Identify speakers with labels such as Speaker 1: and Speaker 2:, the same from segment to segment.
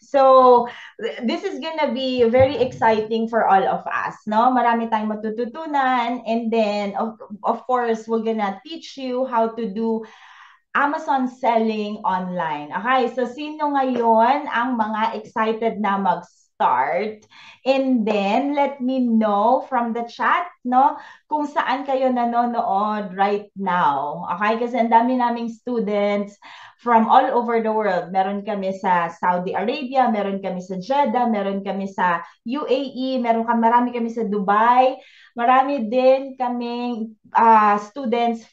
Speaker 1: So, this is gonna be very exciting for all of us, no? Marami tayong matututunan, and then, of course, we're gonna teach you how to do Amazon selling online. Okay, so sino ngayon ang mga excited na mag-start? And then, let me know from the chat, no, kung saan kayo nanonood right now. Okay, kasi ang dami naming students from all over the world. Meron kami sa Saudi Arabia, meron kami sa Jeddah, meron kami sa UAE, marami kami sa Dubai, marami din kaming students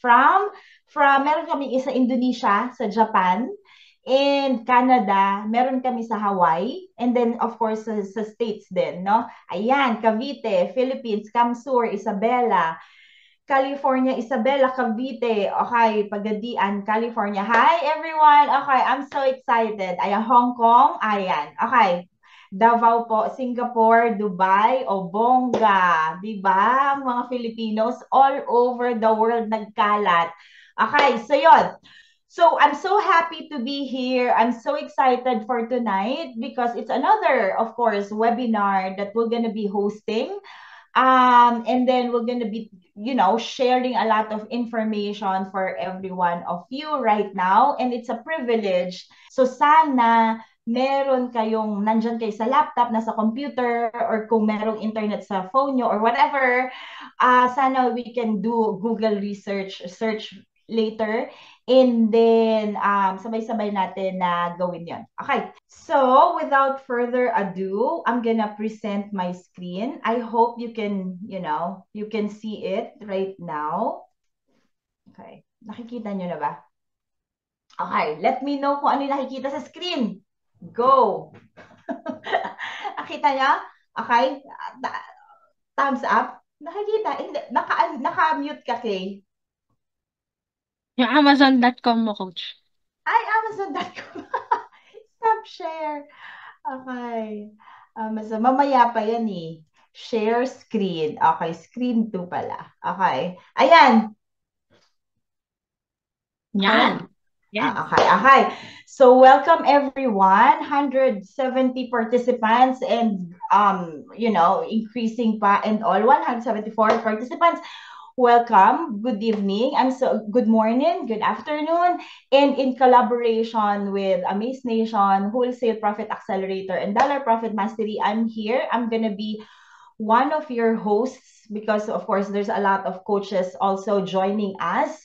Speaker 1: meron kami isa Indonesia, sa Japan, and Canada, meron kami sa Hawaii, and then of course sa States din, no? Ayan, Cavite, Philippines, Kamsur, Isabela, California, Isabela, Cavite, okay, Pagadian, California. Hi everyone, okay, I'm so excited. Ayan, Hong Kong, ayan, okay. Davao po, Singapore, Dubai, o bongga, di ba? Ang mga Filipinos all over the world nagkalat. Okay, so yun. So I'm so happy to be here. I'm so excited for tonight because it's another, of course, webinar that we're going to be hosting. And then we're going to be, sharing a lot of information for every one of you right now. And it's a privilege. So sana meron kayong nandyan kayo sa laptop, nasa computer, or kung merong internet sa phone nyo or whatever, sana we can do Google search later. And then, sabay-sabay natin na gawin yon. Okay. So, without further ado, I'm gonna present my screen. I hope you can, you can see it right now. Okay. Nakikita nyo na ba? Okay. Let me know kung ano yung nakikita sa screen. Go! Nakita niya? Okay. Thumbs up. Nakikita? Hindi. Naka-mute ka, Kay.
Speaker 2: Yung Amazon.com mo, coach.
Speaker 1: Ay, Amazon.com. Stop share. Okay. Amazon. Mamaya pa yan eh. Share screen. Okay. Screen 2 pala. Okay. Ayan. Okay.
Speaker 2: Yan. Yan.
Speaker 1: Okay. Okay. So, welcome everyone. 170 participants and, increasing pa and all. 174 participants. Welcome. Good evening. Good morning, good afternoon, and in collaboration with Amaze Nation, Wholesale Profit Accelerator, and Dollar Profit Mastery, I'm here. I'm gonna be one of your hosts because, of course, there's a lot of coaches also joining us,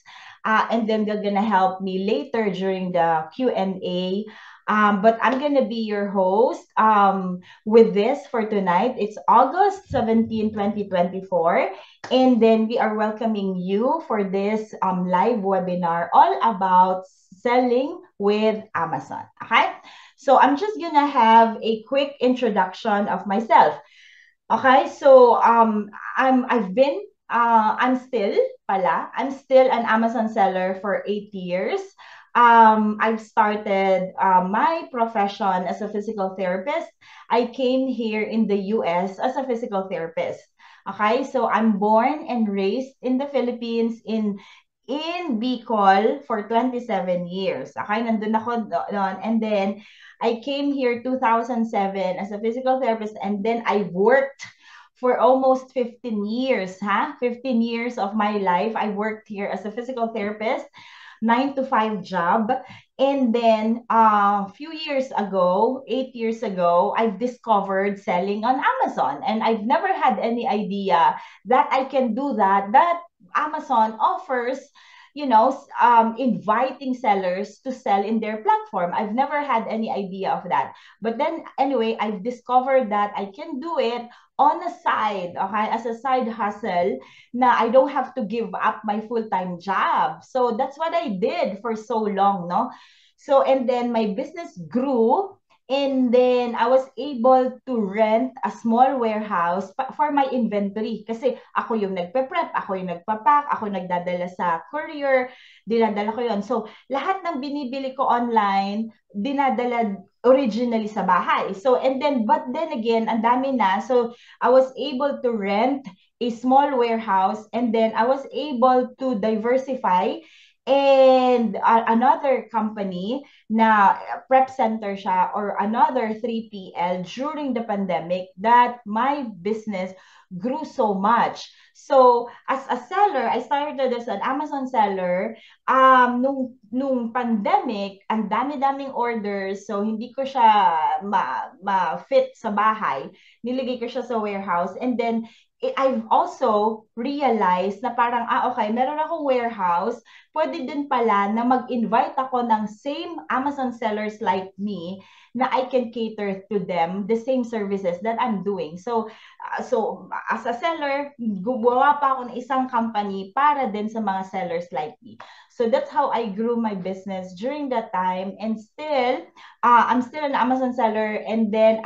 Speaker 1: and then they're gonna help me later during the Q&A. But I'm gonna be your host with this for tonight. It's August 17, 2024. And then we are welcoming you for this live webinar all about selling with Amazon. Okay. So I'm just going to have a quick introduction of myself. Okay. So I'm still an Amazon seller for 8 years. I've started my profession as a physical therapist. I came here in the US as a physical therapist. Okay, so I'm born and raised in the Philippines in Bicol for 27 years. Okay, nandun ako doon. And then I came here 2007 as a physical therapist, and then I worked for almost 15 years, 15 years of my life. I worked here as a physical therapist, 9 to 5 job. And then a few years ago, 8 years ago, I've discovered selling on Amazon. And I've never had any idea that I can do that Amazon offers, inviting sellers to sell in their platform. I've never had any idea of that. But then anyway, I've discovered that I can do it on a side, okay, as a side hustle, na I don't have to give up my full-time job. So that's what I did for so long, no? So, and then my business grew, and then I was able to rent a small warehouse for my inventory. Kasi ako yung nagpe-prep, ako yung nagpapack, ako nagdadala sa courier, dinadala ko yon. So, lahat ng binibili ko online, dinadala originally sa bahay. So, but then again, ang dami na. So, I was able to rent a small warehouse, and then I was able to diversify And another company na prep center siya, or another 3PL during the pandemic, that my business grew so much. So as a seller, I started as an Amazon seller. Nung pandemic, ang dami-daming orders, so hindi ko siya ma-fit sa bahay. Nilagay ko siya sa warehouse, and then I've also realized na parang, okay, meron akong warehouse, pwede din pala na mag-invite ako ng same Amazon sellers like me, na I can cater to them the same services that I'm doing. So as a seller, gumawa pa ako ng isang company para din sa mga sellers like me. So that's how I grew my business during that time. And still, I'm still an Amazon seller. And then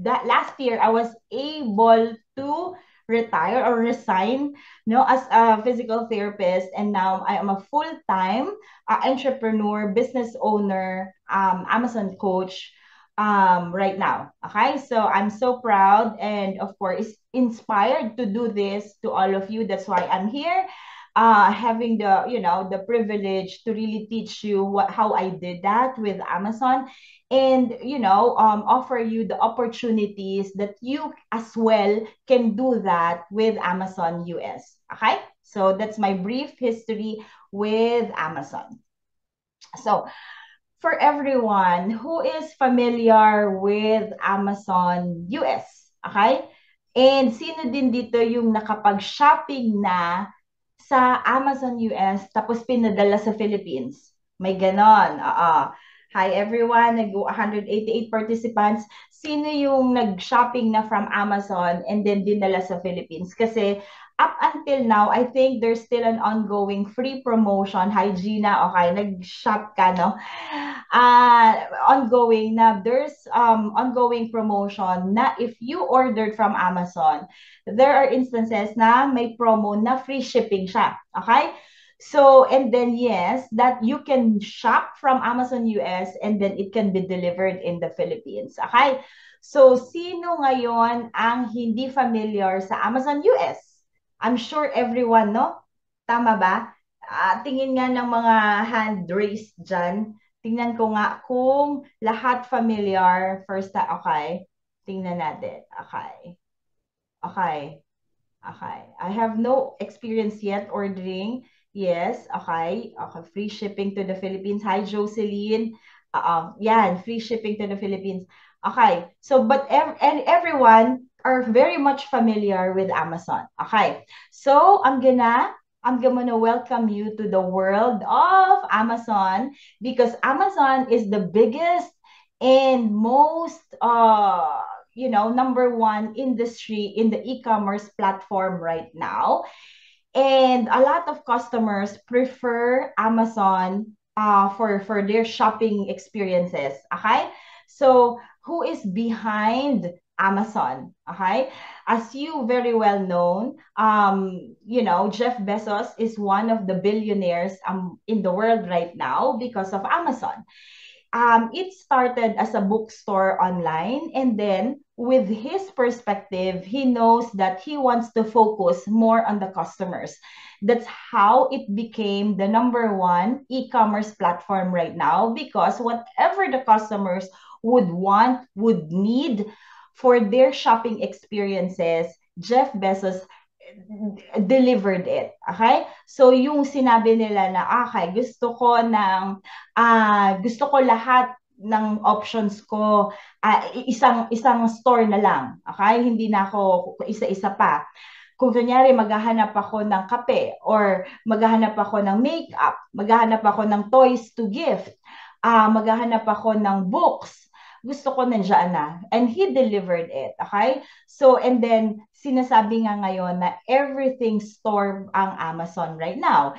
Speaker 1: that last year, I was able to retire or resign, as a physical therapist, and now I am a full-time entrepreneur, business owner, Amazon coach, right now. Okay, so I'm so proud and of course inspired to do this to all of you. That's why I'm here, having the privilege to really teach you how I did that with Amazon, and offer you the opportunities that you as well can do that with Amazon US. Okay, so that's my brief history with Amazon. So for everyone who is familiar with Amazon US, okay? And sino din dito yung nakapag-shopping na sa Amazon US tapos pinadala sa Philippines? May ganon. Hi everyone, nag-188 participants. Sino yung nag-shopping na from Amazon and then dinala sa Philippines? Kasi up until now, I think there's still an ongoing free promotion. Hi Gina, okay, nag-shop ka, no? Ongoing na there's ongoing promotion na if you ordered from Amazon, there are instances na may promo na free shipping siya. Okay? So, and then yes, that you can shop from Amazon US and then it can be delivered in the Philippines. Okay? So, sino ngayon ang hindi familiar sa Amazon US? I'm sure everyone, no? Tama ba? Tingin nga ng mga hand raised dyan. Tingnan ko nga kung lahat familiar. First, okay. Tingnan natin. Okay. Okay. Okay. I have no experience yet ordering. Yes. Okay. Okay. Free shipping to the Philippines. Hi, Jocelyn. Yan. Free shipping to the Philippines. Okay. So, but everyone are very much familiar with Amazon. Okay. So, I'm gonna welcome you to the world of Amazon, because Amazon is the biggest and most number one industry in the e-commerce platform right now. And a lot of customers prefer Amazon for their shopping experiences. Okay? So who is behind Amazon? Okay? As you very well know, Jeff Bezos is one of the billionaires in the world right now because of Amazon. It started as a bookstore online, and then with his perspective, he knows that he wants to focus more on the customers. That's how it became the number one e-commerce platform right now, because whatever the customers would want, would need for their shopping experiences, Jeff Bezos delivered it. Okay? So yung sinabi nila na okay, gusto ko lahat ng options ko isang store na lang. Okay? Hindi na ako isa-isa pa. Kung kunyari maghahanap ako ng kape, or maghahanap ako ng makeup, maghahanap ako ng toys to gift, maghahanap ako ng books, gusto ko nandiyan na. And he delivered it. Okay? So, and then, sinasabi nga ngayon na everything store ang Amazon right now.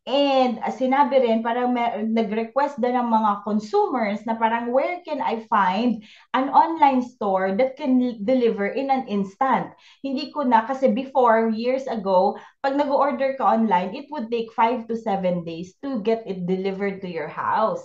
Speaker 1: And sinabi rin, parang nag-request din ng mga consumers na parang, where can I find an online store that can deliver in an instant? Hindi ko na, kasi before, years ago, pag nag-order ka online, it would take 5 to 7 days to get it delivered to your house.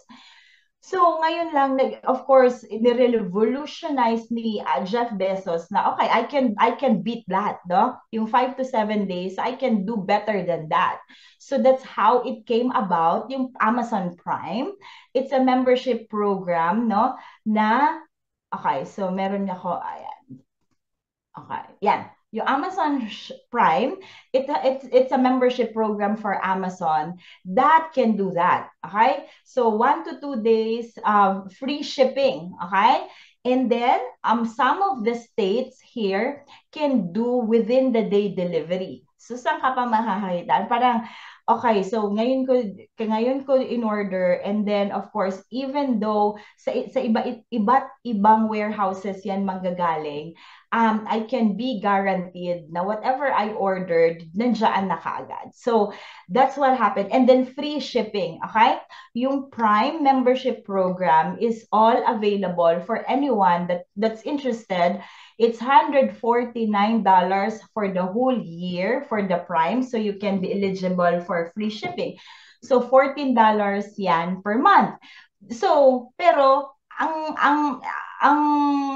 Speaker 1: So ngayon lang, of course, ni-revolutionize ni Jeff Bezos na okay, I can beat that, no? Yung 5 to 7 days, I can do better than that. So that's how it came about, yung Amazon Prime. It's a membership program, no? Na okay, so meron ako, ayan. Okay, yan. Yung Amazon Prime, it's a membership program for Amazon that can do that. Okay? So 1 to 2 days free shipping. Okay? And then some of the states here can do within the day delivery. So saan ka pa makakita? Parang okay, so ngayon ko in order, and then of course even though sa iba't ibang warehouses yan manggagaling, I can be guaranteed na whatever I ordered, nandiyan na kaagad. So, that's what happened. And then free shipping, okay? Yung Prime membership program is all available for anyone that's interested. It's $149 for the whole year for the Prime, so you can be eligible for free shipping. So, $14 yan per month. So, pero ang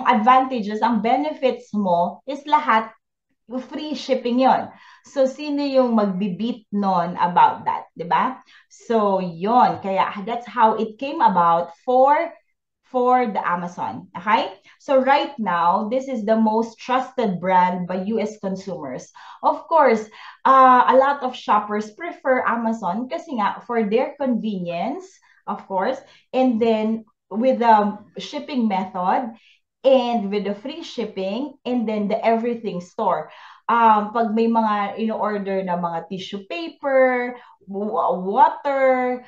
Speaker 1: advantages, ang benefits mo is lahat free shipping yon. So, sino yung magbi-beat nun about that, di ba? So, yon. Kaya, that's how it came about for the Amazon. Okay? So, right now, this is the most trusted brand by US consumers. Of course, a lot of shoppers prefer Amazon kasi nga, for their convenience, of course, and then with the shipping method, and with the free shipping, and then the everything store. Pag may mga in-order na mga tissue paper, water,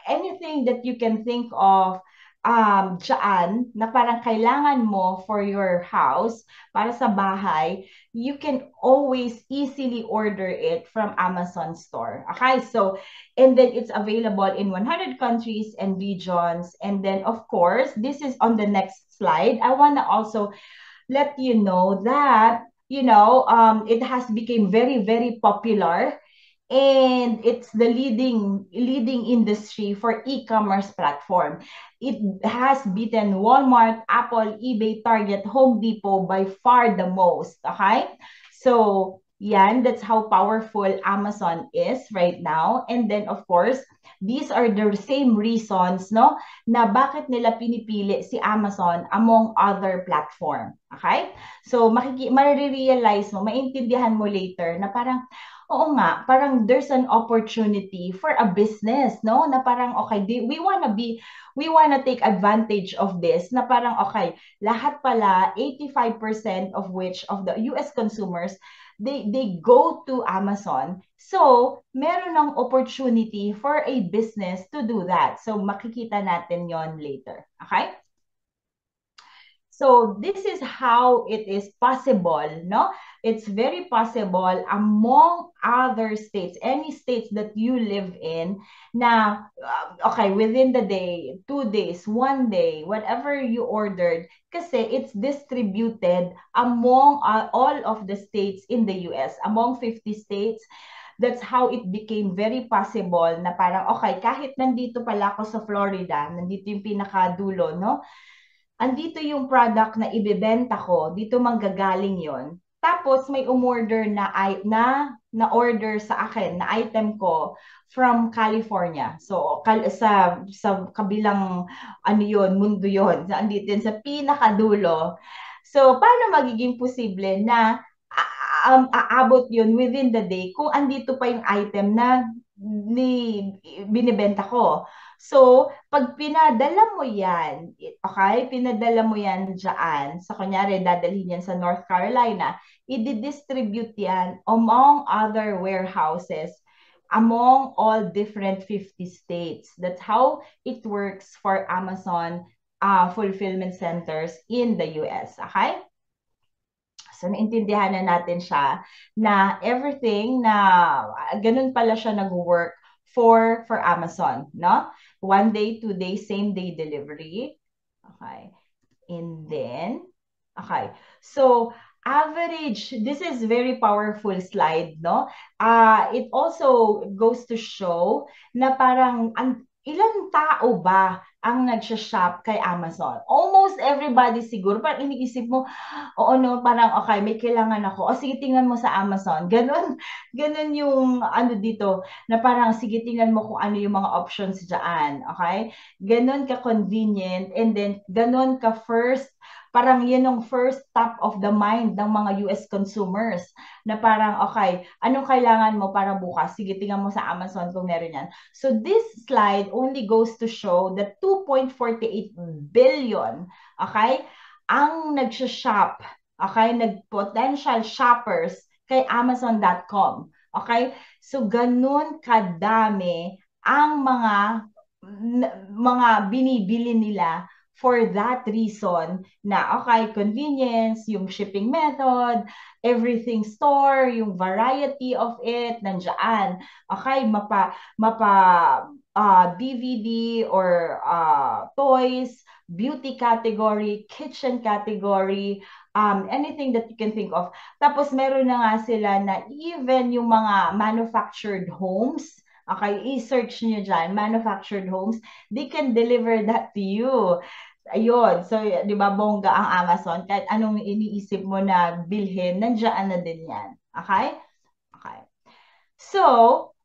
Speaker 1: anything that you can think of, dyan, na parang kailangan mo for your house, para sa bahay, you can always easily order it from Amazon store. Okay, so, and then it's available in 100 countries and regions. And then, of course, this is on the next slide. I want to also let you know that, it has become very, very popular, and it's the leading industry for e-commerce platform. It has beaten Walmart, Apple, eBay, Target, Home Depot by far the most. Okay? So, yan, that's how powerful Amazon is right now. And then, of course, these are the same reasons, no, na bakit nila pinipili si Amazon among other platform. Okay? So, marirealize mo, maintindihan mo later na parang, oo nga, parang there's an opportunity for a business, no? Na parang, okay, we wanna take advantage of this, na parang, okay, lahat pala, 85% of which of the US consumers, they go to Amazon. So, meron ng opportunity for a business to do that. So, makikita natin yon later. Okay? So this is how it is possible, no? It's very possible among other states, any states that you live in, na, okay, within the day, 2 days, 1 day, whatever you ordered, kasi it's distributed among all of the states in the US, among 50 states. That's how it became very possible na parang, okay, kahit nandito pala ako sa Florida, nandito yung pinakadulo, no? Andito yung product na ibebenta ko, dito manggagaling yon. Tapos may umorder na order sa akin na item ko from California. So sa kabilang ano yon, mundo yon. Sa andito yun, sa pinakadulo. So paano magiging posible na aabot yun within the day kung andito pa yung item na binibenta ko? So, pag pinadala mo yan, okay, pinadala mo yan dyan, sa kunyari, dadalhin yan sa North Carolina, i-distribute yan among other warehouses, among all different 50 states. That's how it works for Amazon fulfillment centers in the US, okay? So, naintindihan na natin siya na everything na ganun pala siya nag-work for Amazon, no? 1 day, 2 day, same day delivery. Okay. And then, okay. So, average, this is very powerful slide, no? It also goes to show na parang ilang tao ba ang nagsha-shop kay Amazon? Almost everybody siguro. Parang iniisip mo, oo no, parang okay, may kailangan ako. O sige, tingnan mo sa Amazon. Ganon, ganon yung ano dito, na parang sige, tingnan mo kung ano yung mga options dyan. Okay? Ganon ka-convenient and then ganon ka-first, parang yun yung first top of the mind ng mga US consumers na parang, okay, anong kailangan mo para bukas? Sige, tingnan mo sa Amazon kung meron yan. So this slide only goes to show that 2.48 billion, okay, ang nagsha-shop, okay, nag-potential shoppers kay Amazon.com. Okay? So ganun kadami ang mga binibili nila for that reason na okay, convenience, yung shipping method, everything store, yung variety of it, nandiyan. Okay, DVD or toys, beauty category, kitchen category, anything that you can think of. Tapos meron na nga sila na even yung mga manufactured homes, okay, i-search nyo dyan, manufactured homes, they can deliver that to you. Ayun, so di ba bongga ang Amazon, kahit anong iniisip mo na bilhin, nandiyan na din yan. Okay? Okay. So,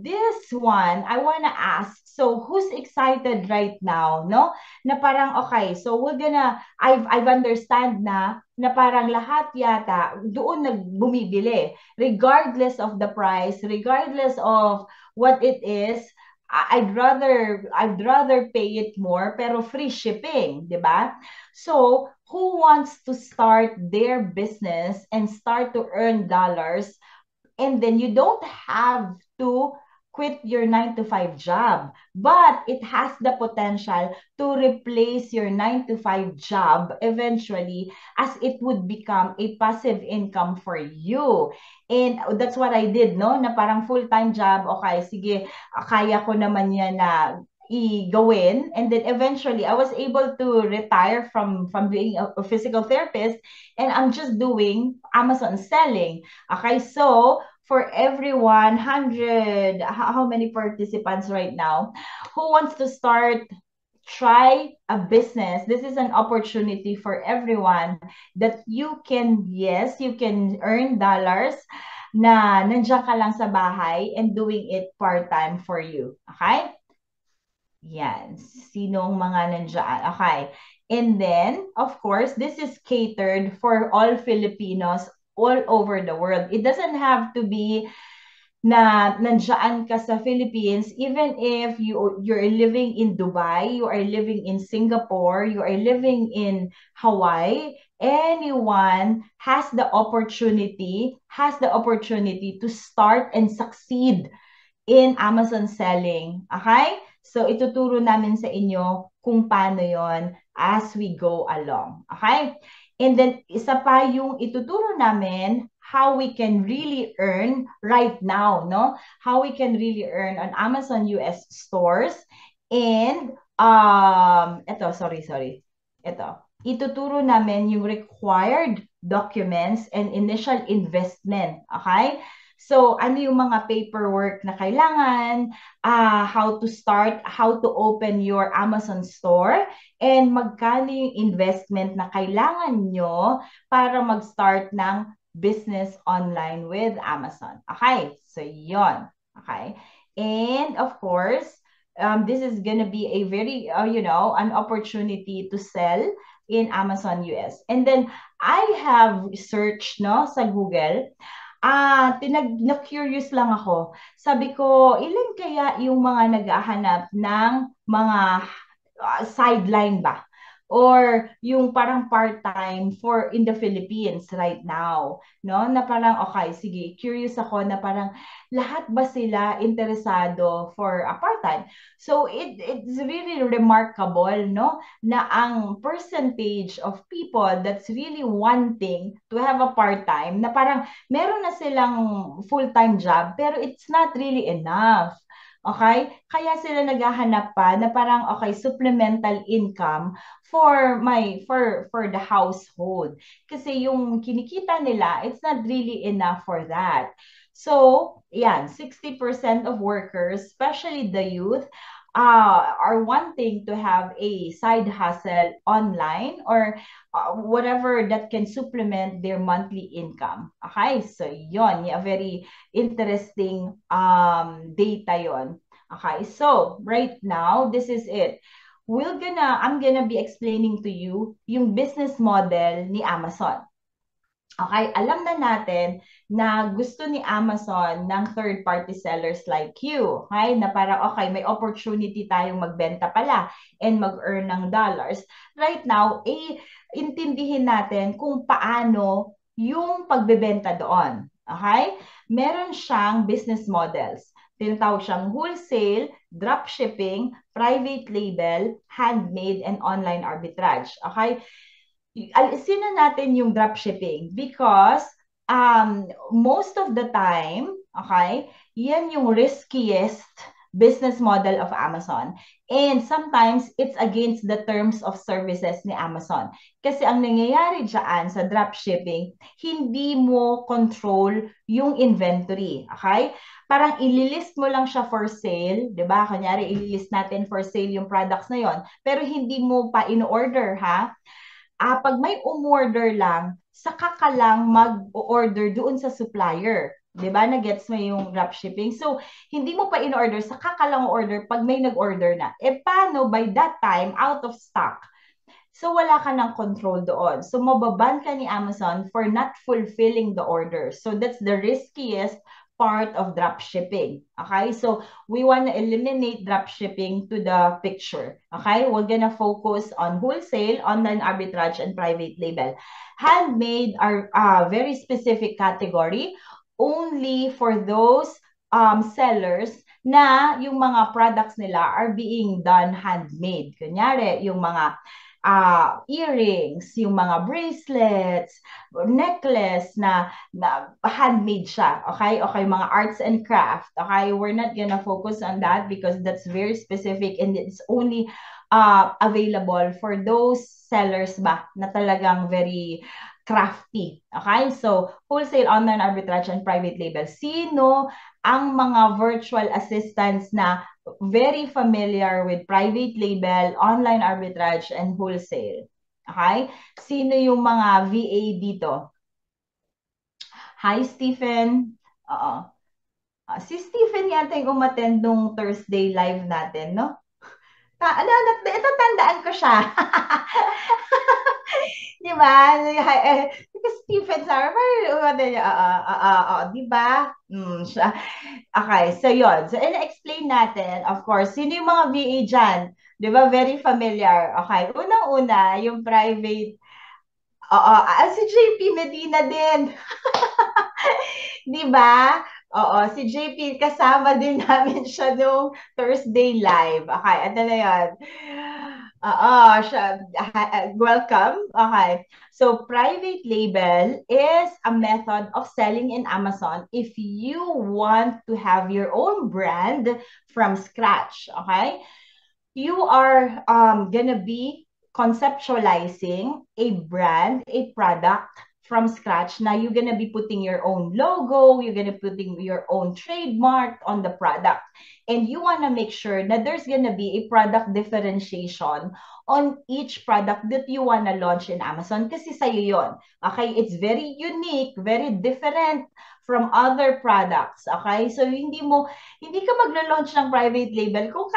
Speaker 1: this one, I wanna ask, so who's excited right now, no? Na parang, okay, so I've understand na parang lahat yata doon nagbumibili, regardless of the price, regardless of what it is, I'd rather pay it more, pero free shipping, di ba? So, who wants to start their business and start to earn dollars, and then you don't have to quit your 9 to 5 job, but it has the potential to replace your 9 to 5 job eventually, as it would become a passive income for you. And that's what I did, no? Na parang full-time job, okay, sige, kaya ko naman yan na i-gawin. And then eventually, I was able to retire from being a physical therapist, and I'm just doing Amazon selling. Okay, so for every 100, how many participants right now who wants to start, try a business? This is an opportunity for everyone that you can, yes, you can earn dollars na nandiyan ka lang sa bahay and doing it part-time for you. Okay? Yan. Sinong mga nandiyan? Okay. And then, of course, this is catered for all Filipinos all over the world. It doesn't have to be na nandiyan ka sa Philippines, even if you're living in Dubai, you are living in Singapore, you are living in Hawaii, anyone has the opportunity to start and succeed in Amazon selling. Okay? So, ituturo namin sa inyo kung paano yon as we go along. Okay? And then, isa pa yung ituturo namin how we can really earn right now, no? How we can really earn on Amazon US stores. And, sorry. Ituturo namin yung required documents and initial investment. Okay? So, ano yung mga paperwork na kailangan, how to start, how to open your Amazon store, and magkano yung investment na kailangan nyo para mag-start ng business online with Amazon. Okay, so yon. Okay, and of course, this is gonna be a very, an opportunity to sell in Amazon US. And then, I have searched, no, sa Google, na-curious lang ako. Sabi ko, ilan kaya yung mga naghahanap ng mga sideline ba? Or yung parang part-time for in the Philippines right now, no? Na parang, okay, sige, curious ako na parang lahat ba sila interesado for a part-time? So it's really remarkable, no? Na ang percentage of people that's really wanting to have a part-time, na parang meron na silang full-time job, pero it's not really enough. Okay? Kaya sila naghahanap pa na parang okay, supplemental income for the household. Kasi yung kinikita nila, it's not really enough for that. So, yan, 60% of workers, especially the youth, are wanting to have a side hustle online or whatever that can supplement their monthly income. Okay, so yon, yeah, very interesting data yon. Okay, so right now, this is it. I'm gonna be explaining to you yung business model ni Amazon. Okay, alam na natin na gusto ni Amazon ng third-party sellers like you. Okay, na para okay, may opportunity tayong magbenta pala and mag-earn ng dollars. Right now, intindihin natin kung paano yung pagbebenta doon. Okay? Meron siyang business models. Tinatawag siyang wholesale, dropshipping, private label, handmade, and online arbitrage. Okay? Alisin na natin yung dropshipping because most of the time, okay, yan yung riskiest business model of Amazon. And sometimes, it's against the terms of services ni Amazon. Kasi ang nangyayari dyan sa dropshipping, hindi mo control yung inventory. Okay? Parang ililist mo lang siya for sale, di ba? Kunyari, ililist natin for sale yung products na yon, pero hindi mo pa in-order, ha? Pag may umorder lang, saka ka lang mag-order doon sa supplier. 'Di ba? Na-gets mo yung dropshipping. So, hindi mo pa in-order, saka ka lang order pag may nag-order na. Paano by that time, out of stock? So, wala ka ng control doon. So, mababan ka ni Amazon for not fulfilling the order. So, that's the riskiest part of drop shipping. Okay? So, we want to eliminate drop shipping to the picture. Okay? We're gonna focus on wholesale, online arbitrage, and private label. Handmade are a very specific category only for those sellers na yung mga products nila are being done handmade. Kunyari, yung mga earrings, yung mga bracelets, necklace na handmade siya. Okay? Okay, mga arts and craft. Okay? We're not gonna focus on that because that's very specific and it's only available for those sellers ba na talagang very crafty. Okay? So, wholesale, online arbitrage, and private label. Sino ang mga virtual assistants na very familiar with private label, online arbitrage, and wholesale? Okay? Sino yung mga VA dito? Hi, Stephen. Oo. Si Stephen yata yung umattend nung Thursday live natin, no? Ito, tandaan ko siya. Di ba? Because Stephen Sarver, di ba? Siya. Okay, so yun. So, in-explain natin, of course, sino yung mga VA dyan? Di ba? Very familiar. Okay, unang-una, yung private, si JP Medina din. Di ba? Oo, si JP, kasama din namin siya nung Thursday live. Okay, ano na yun? Oo, siya, welcome. Okay. So, private label is a method of selling in Amazon if you want to have your own brand from scratch. Okay? You are gonna be conceptualizing a brand, a product from scratch. Now you're gonna be putting your own logo, you're gonna putting your own trademark on the product, and you wanna make sure that there's gonna be a product differentiation on each product that you wanna launch in Amazon kasi sa'yo yun. Okay? It's very unique, very different from other products. Okay? So hindi ka maglo-launch ng private label kung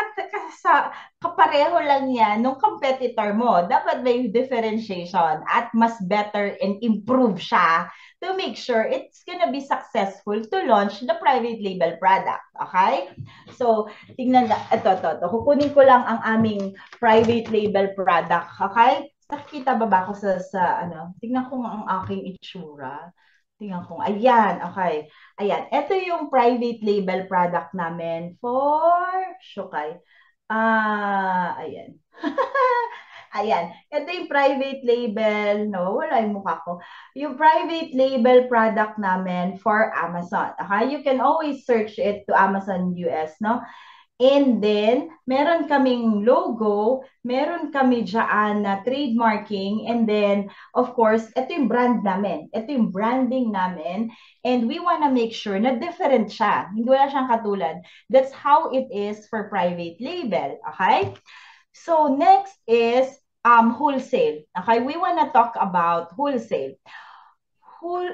Speaker 1: kapareho lang yan nung competitor mo. Dapat may differentiation at mas better and improve siya to make sure it's gonna be successful to launch the private label product. Okay? So, tingnan na, ito. Kukunin ko lang ang aming private label product. Okay? Nakikita ba ako sa ano? Tingnan ko ang aking itsura. Tingnan ko. Ayan, okay. Ayan, ito yung private label product namin for Shukay. Ayan. Ayan. Ito yung private label. No, wala yung mukha ko. Yung private label product namin for Amazon. Okay? You can always search it to Amazon US, no? And then, meron kaming logo, meron kami dyan na trademarking, and then, of course, ito yung brand namin. Ito yung branding namin. And we wanna make sure na different siya. Hindi wala siyang katulad. That's how it is for private label. Okay? So, next is wholesale. Okay? We wanna talk about wholesale.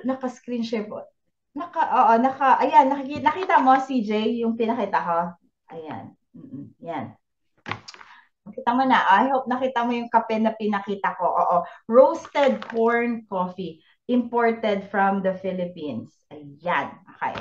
Speaker 1: Naka-screen share po. Ayan, nakita mo, CJ, yung pinakita ko. Ayan. Yan. Nakita mo na. I hope nakita mo yung kape na pinakita ko. Oo. Roasted corn coffee. Imported from the Philippines. Ayan. Okay.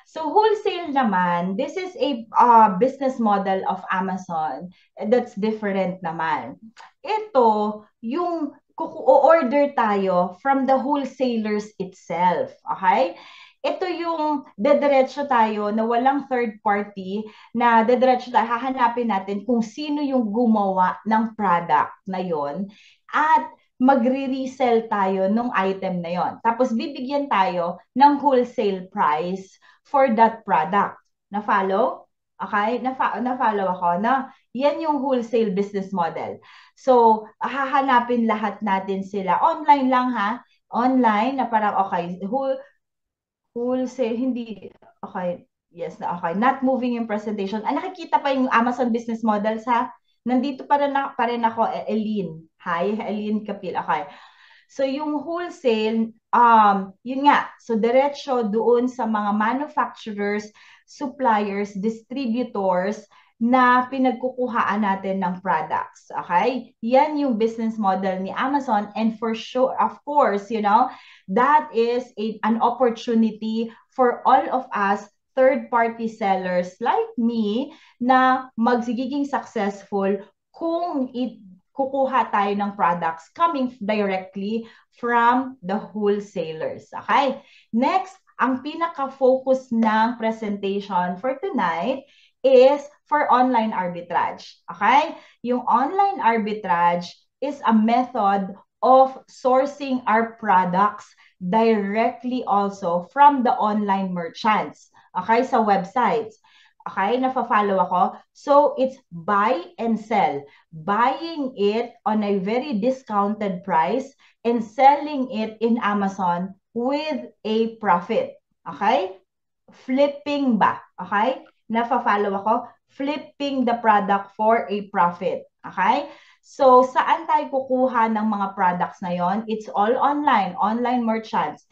Speaker 1: So wholesale naman, this is a business model of Amazon that's different naman. Ito, yung order tayo from the wholesalers itself. Okay? Ito yung dediretso tayo na walang third party, na dediretso tayo, hahanapin natin kung sino yung gumawa ng product na yon at magre-resell tayo ng item na yon. Tapos bibigyan tayo ng wholesale price for that product. Na-follow? Okay? Na-follow ako na yan yung wholesale business model. So, hahanapin lahat natin sila. Online lang ha. Online na parang okay, wholesale, hindi, okay, yes na okay. Not moving yung presentation. Nakikita pa yung Amazon business model sa, nandito pa rin ako, Eileen. Hi, Eileen Kapil. Okay. So yung wholesale, yun nga, so diretso doon sa mga manufacturers, suppliers, distributors na pinagkukuhaan natin ng products. Okay? Yan yung business model ni Amazon, and for sure, of course, that is an opportunity for all of us third-party sellers like me na magsigiging successful kung kukuha tayo ng products coming directly from the wholesalers. Okay? Next, ang pinaka-focus ng presentation for tonight is for online arbitrage. Okay? Yung online arbitrage is a method of sourcing our products directly also from the online merchants. Okay? Sa websites. Okay, nafa-follow ako. So, it's buy and sell. Buying it on a very discounted price and selling it in Amazon with a profit. Okay? Flipping ba? Okay? Nafa-follow ako. Flipping the product for a profit. Okay? So, saan tayo kukuha ng mga products na yon? It's all online. Online merchants.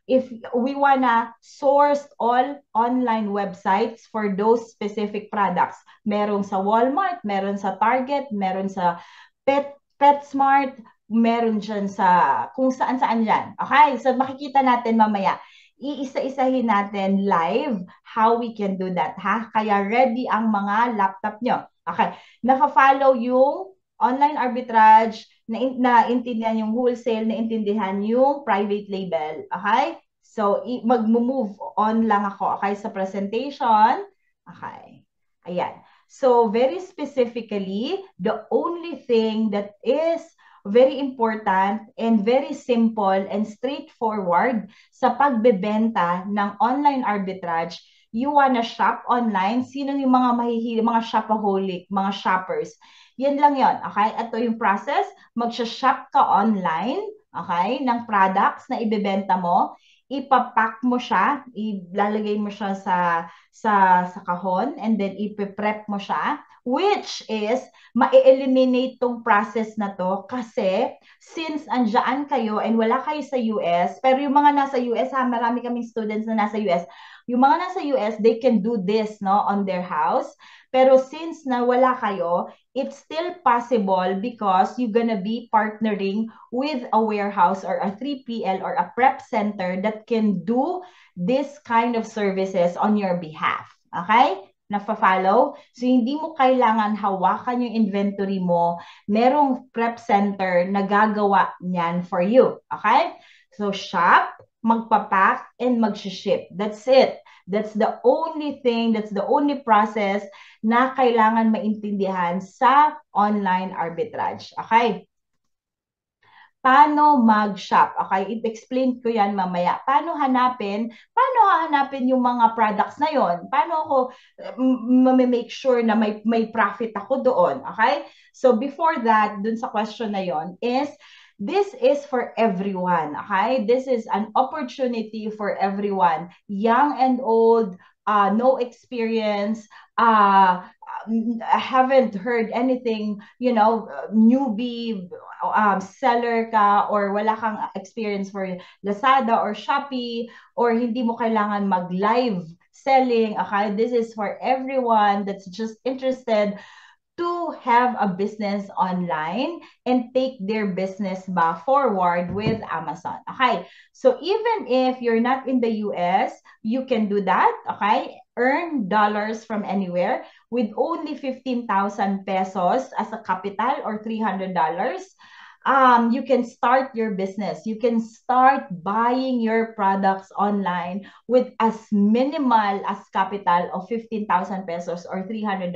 Speaker 1: If we wanna source all online websites for those specific products, meron sa Walmart, meron sa Target, meron sa PetSmart, meron dyan sa kung saan-saan dyan. Okay? So makikita natin mamaya. Iisa-isahin natin live how we can do that. Ha? Kaya ready ang mga laptop nyo. Okay. Nafa-follow yung online arbitrage, naintindihan yung wholesale, naintindihan yung private label. Okay? So, mag-move on lang ako, okay, sa presentation. Okay. Ayan. So, very specifically, the only thing that is very important and very simple and straightforward sa pagbebenta ng online arbitrage, you wanna shop online, sino yung mga mahihili, mga shopaholic, mga shoppers, yan lang yon. Okay? Ito yung process. Magsha-shop ka online, okay, ng products na ibebenta mo. Ipapack mo siya, ilalagay mo siya sa kahon, and then ipe-prep mo siya, which is ma-eliminate tong process na to kasi since andyan kayo and wala kayo sa US, pero yung mga nasa US, ha, marami kaming students na nasa US, yung mga nasa US, they can do this, no, on their house. Pero since na wala kayo, it's still possible because you're gonna be partnering with a warehouse or a 3PL or a prep center that can do this kind of services on your behalf. Okay? Nafa-follow? So, hindi mo kailangan hawakan yung inventory mo. Merong prep center na gagawa niyan for you. Okay? So, shop, magpapack, and mag-ship. That's it. That's the only thing, that's the only process na kailangan maintindihan sa online arbitrage. Okay? paano mag-shop. Okay, i-explain ko yan mamaya. Paano hahanapin yung mga products na yon? Paano ako make sure na may profit ako doon? Okay? So before that, dun sa question na yon is, this is for everyone, okay? This is an opportunity for everyone, young and old, no experience, haven't heard anything, newbie, seller ka, or wala kang experience for Lazada or Shopee, or hindi mo kailangan mag-live selling, okay? This is for everyone that's just interested to have a business online and take their business forward with Amazon. Okay, so even if you're not in the US, you can do that. Okay, earn dollars from anywhere with only 15,000 pesos as a capital, or $300. You can start your business. You can start buying your products online with as minimal as capital of 15,000 pesos or $300.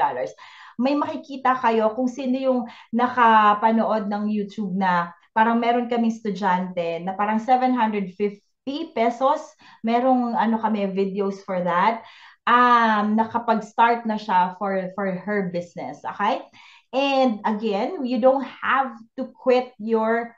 Speaker 1: May makikita kayo kung sino yung nakapanood ng YouTube na parang meron kaming estudyante na parang 750 pesos. Merong kami videos for that. Nakapag-start na siya for her business. Okay? And again, you don't have to quit your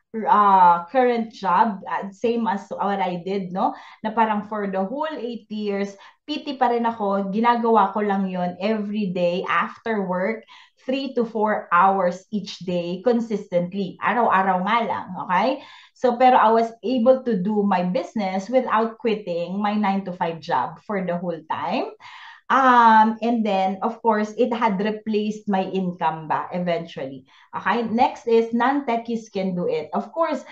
Speaker 1: current job, same as what I did, no? Na parang for the whole 8 years, PT pa rin ako, ginagawa ko lang yon every day after work, 3 to 4 hours each day, consistently. Araw-araw nga lang, okay? So, pero I was able to do my business without quitting my 9 to 5 job for the whole time. And then, of course, it had replaced my income eventually. Okay? Next is, non-techies can do it. Of course,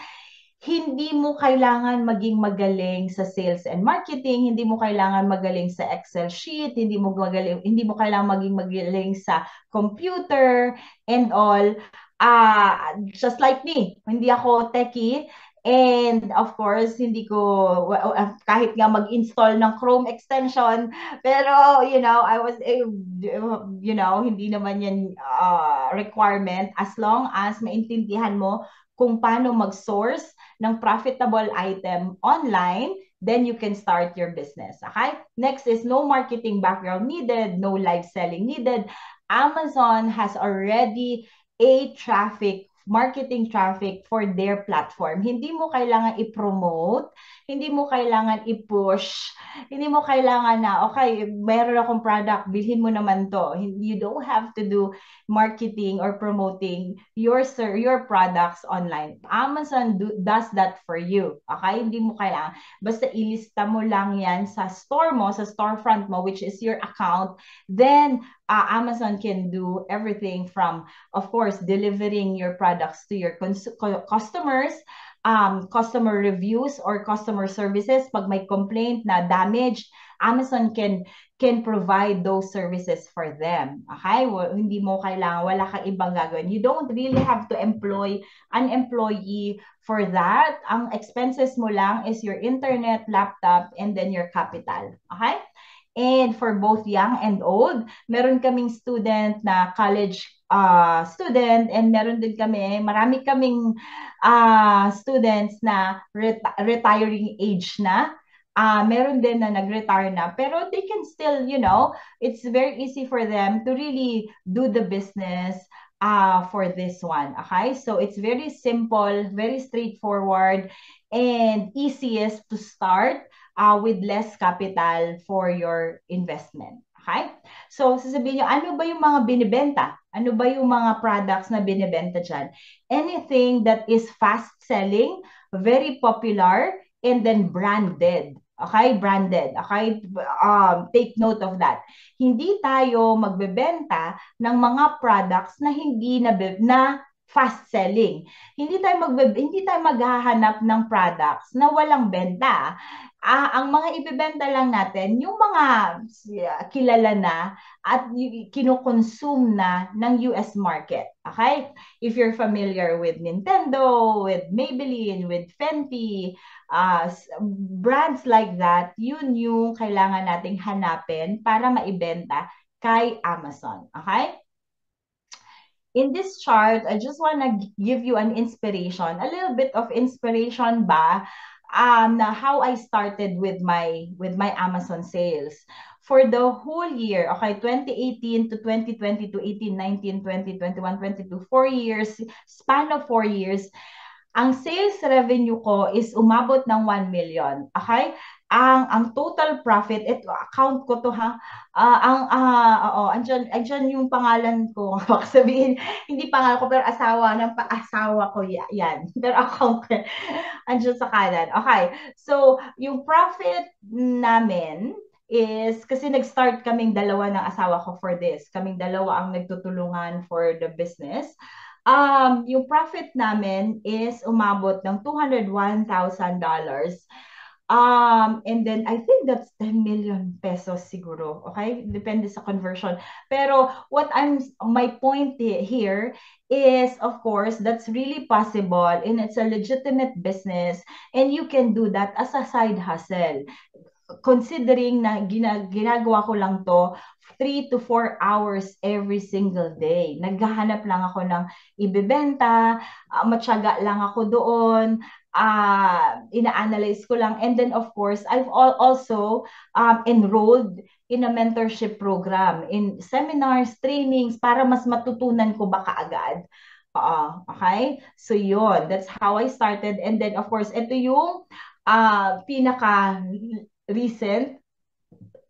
Speaker 1: hindi mo kailangan maging magaling sa sales and marketing, hindi mo kailangan magaling sa Excel sheet, hindi mo kailangan maging magaling sa computer and all. Just like me, hindi ako techie. And of course, hindi ko, kahit nga mag-install ng Chrome extension, pero, I was, hindi naman yan requirement, as long as maintindihan mo kung paano mag-source ng profitable item online, then you can start your business. Okay? Next is, no marketing background needed, no live selling needed. Amazon has already a marketing traffic for their platform. Hindi mo kailangan i-promote, hindi mo kailangan i-push, hindi mo kailangan na, okay, meron akong product, bilhin mo naman to. You don't have to do marketing or promoting your products online. Amazon does that for you. Okay? Hindi mo kailangan. Basta ilista mo lang yan sa store mo, sa storefront mo, which is your account. Then, Amazon can do everything from, of course, delivering your products to your customers, customer reviews or customer services. Pag may complaint na damaged, Amazon can provide those services for them. Okay? Hindi mo kailangan, wala kang ibang gagawin. You don't really have to employ an employee for that. Ang expenses mo lang is your internet, laptop, and then your capital. Okay? And for both young and old, meron kaming student na college student, and marami kaming students na retiring age na. Meron din na nag-retire na, pero they can still, it's very easy for them to really do the business for this one. Okay? So it's very simple, very straightforward, and easiest to start with less capital for your investment. Okay? So, sasabihin nyo, ano ba yung mga binibenta? Ano ba yung mga products na binibenta dyan? Anything that is fast-selling, very popular, and then branded. Okay? Branded. Okay? Take note of that. Hindi tayo magbebenta ng mga products na hindi na fast selling. Hindi tayo maghahanap ng products na walang benta. Ang mga ibebenta lang natin, yung mga kilala na at kinukonsume na ng US market. Okay? If you're familiar with Nintendo, with Maybelline, with Fenty, brands like that, yun yung kailangan nating hanapin para maibenta kay Amazon. Okay? in this chart, I just want to give you an inspiration, a little bit of inspiration ba, na how I started with my Amazon sales. For the whole year, okay, 2018 to 2020 to 18, 19, 20, 21, 22, 4 years, span of 4 years, ang sales revenue ko is umabot ng 1 million. Okay? Ang total profit, ito account ko to ha. Oo, andyan yung pangalan ko. Baka sabihin, hindi pangalan ko pero asawa ng asawa ko yan. Pero account ko andyan sa kanan. Okay. So, yung profit namin is kasi nag-start kaming dalawa ng asawa ko for this. Kaming dalawa ang nagtutulungan for the business. Yung profit namin is umabot ng $201,000. And then I think that's 10 million pesos siguro. Okay? Depende sa conversion. Pero my point here is, of course, that's really possible and it's a legitimate business and you can do that as a side hustle, considering na ginagawa ko lang to 3 to 4 hours every single day. Naghahanap lang ako ng ibebenta, matyaga lang ako doon, ina-analyze ko lang. And then, of course, I've also enrolled in a mentorship program, in seminars, trainings, para mas matutunan ko ba kaagad. Okay? So, yun. That's how I started. And then, of course, ito yung pinaka recent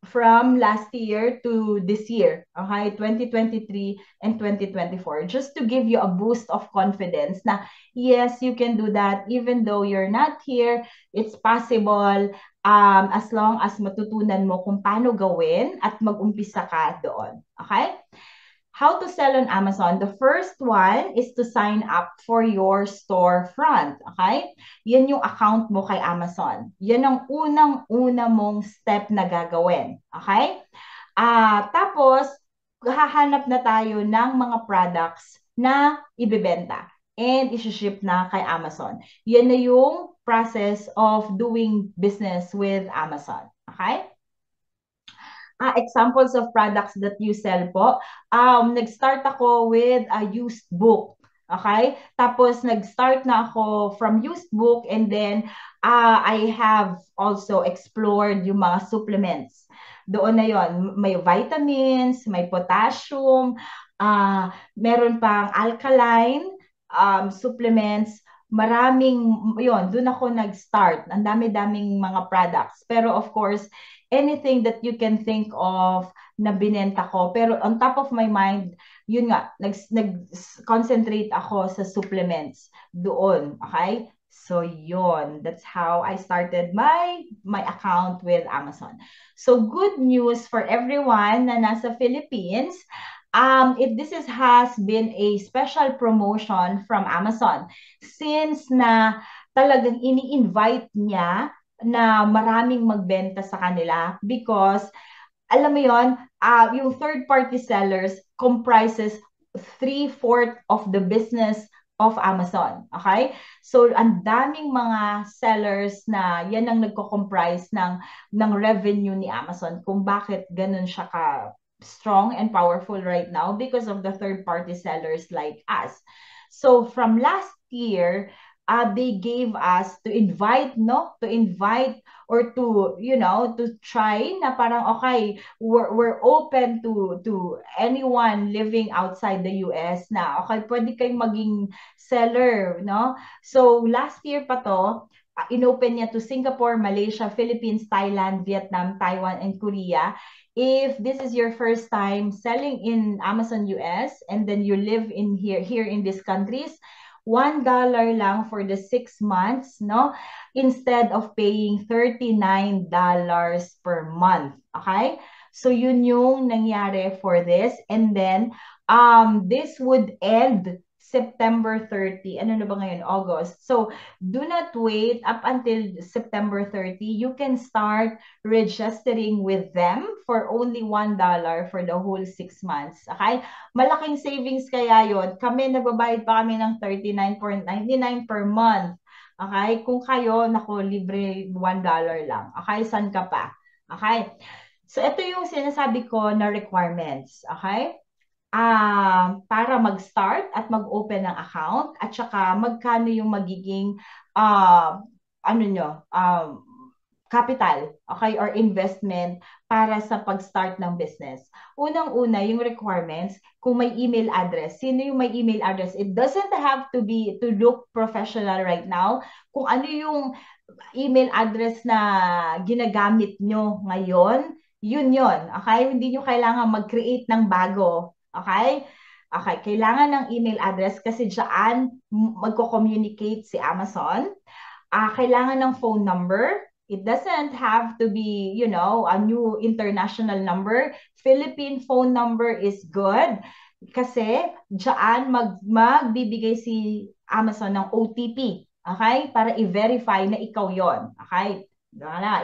Speaker 1: from last year to this year, okay, 2023 and 2024, just to give you a boost of confidence na yes, you can do that even though you're not here, it's possible, as long as matutunan mo kung paano gawin at mag-umpisa ka doon, okay? How to sell on Amazon. The first one is to sign up for your storefront. Okay? Yan yung account mo kay Amazon. Yan ang unang-una mong step na gagawin. Okay? Tapos, hahanap na tayo ng mga products na ibebenta and isi-ship na kay Amazon. Yan na yung process of doing business with Amazon. Okay? Examples of products that you sell po. Nag-start ako with a used book. Okay? Tapos nag-start na ako from used book and then I have also explored yung mga supplements. Doon na yon, may vitamins, may potassium, meron pang alkaline supplements, maraming, yon, doon ako nag-start. Ang dami-daming mga products. Pero of course, anything that you can think of na binenta ko. Pero on top of my mind, yun nga, nag-concentrate ako sa supplements doon. Okay? So yun, that's how I started my account with Amazon. So good news for everyone na nasa Philippines. Has been a special promotion from Amazon since na talagang ini-invite niya na maraming magbenta sa kanila because alam mo yon, yung third-party sellers comprises 3/4 of the business of Amazon. Okay? So, ang daming mga sellers na yan ang nagko-comprise ng revenue ni Amazon kung bakit ganun siya ka strong and powerful right now because of the third-party sellers like us. So, from last year, they gave us to invite or to try na parang okay, we're open to anyone living outside the US na okay, pwede kayong maging seller, no? So last year pa to, inopen niya to Singapore, Malaysia, Philippines, Thailand, Vietnam, Taiwan, and Korea. If this is your first time selling in Amazon US and then you live in here in these countries, $1 lang for the 6 months, no? Instead of paying $39 per month. Okay? So yun yung nangyari for this. And then this would end September 30. Ano na ba ngayon? August. So, do not wait up until September 30. You can start registering with them for only $1 for the whole 6 months. Okay? Malaking savings kaya yon. Kami, nagbabayad pa kami ng $39.99 per month. Okay? Kung kayo, naku, libre $1 lang. Okay? San ka pa? Okay? So, ito yung sinasabi ko na requirements. Okay? para mag-start at mag-open ng account at saka magkano yung magiging uh, ano nyo, capital, okay, or investment para sa pag-start ng business. Unang-una, yung requirements, kung may email address. Sino yung may email address? It doesn't have to be to look professional right now. Kung ano yung email address na ginagamit nyo ngayon, yun yun. Okay? Hindi nyo kailangan mag-create ng bago. Okay? Okay, kailangan ng email address kasi dyan magko-communicate si Amazon. Kailangan ng phone number. It doesn't have to be, a new international number. Philippine phone number is good kasi dyan magbibigay si Amazon ng OTP. Okay? Para i-verify na ikaw yon. Okay?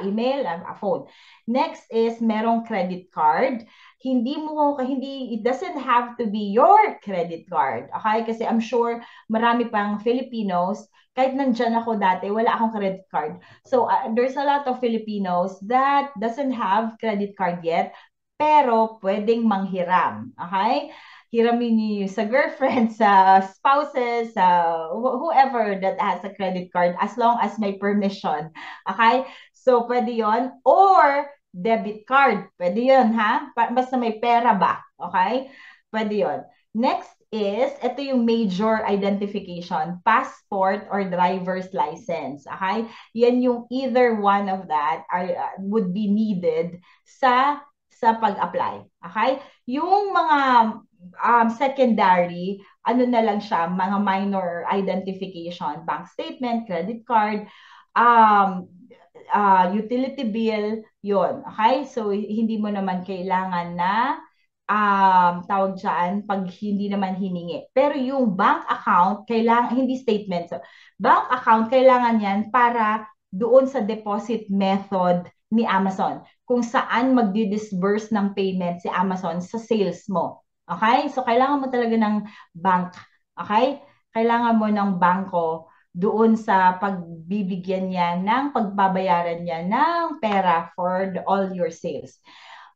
Speaker 1: Email, a phone. Next is merong credit card. It doesn't have to be your credit card. Okay? Kasi I'm sure marami pang Filipinos, kahit nandyan ako dati, wala akong credit card. So, there's a lot of Filipinos that doesn't have credit card yet, pero pwedeng manghiram. Okay? Hiramin niyo sa girlfriend, sa spouses, sa whoever that has a credit card as long as may permission. Okay? So, pwede yon. Or, debit card. Pwede yon, ha? Basta may pera ba? Okay? Pwede yon. Next is, ito yung major identification, passport or driver's license. Okay? Yan yung either one of that would be needed sa pag-apply. Okay? Yung mga secondary, ano na lang siya, mga minor identification, bank statement, credit card, utility bill, yon. Okay? So, hindi mo naman kailangan na tawag dyan, pag hindi naman hiningi. Pero yung bank account, kailangan, hindi statement. So, bank account, kailangan yan para doon sa deposit method ni Amazon. Kung saan magdi-disburse ng payment si Amazon sa sales mo. Okay? So, kailangan mo talaga ng bank. Okay? Kailangan mo ng bangko doon sa pagbibigyan niya ng pagbabayaran niya ng pera for all your sales.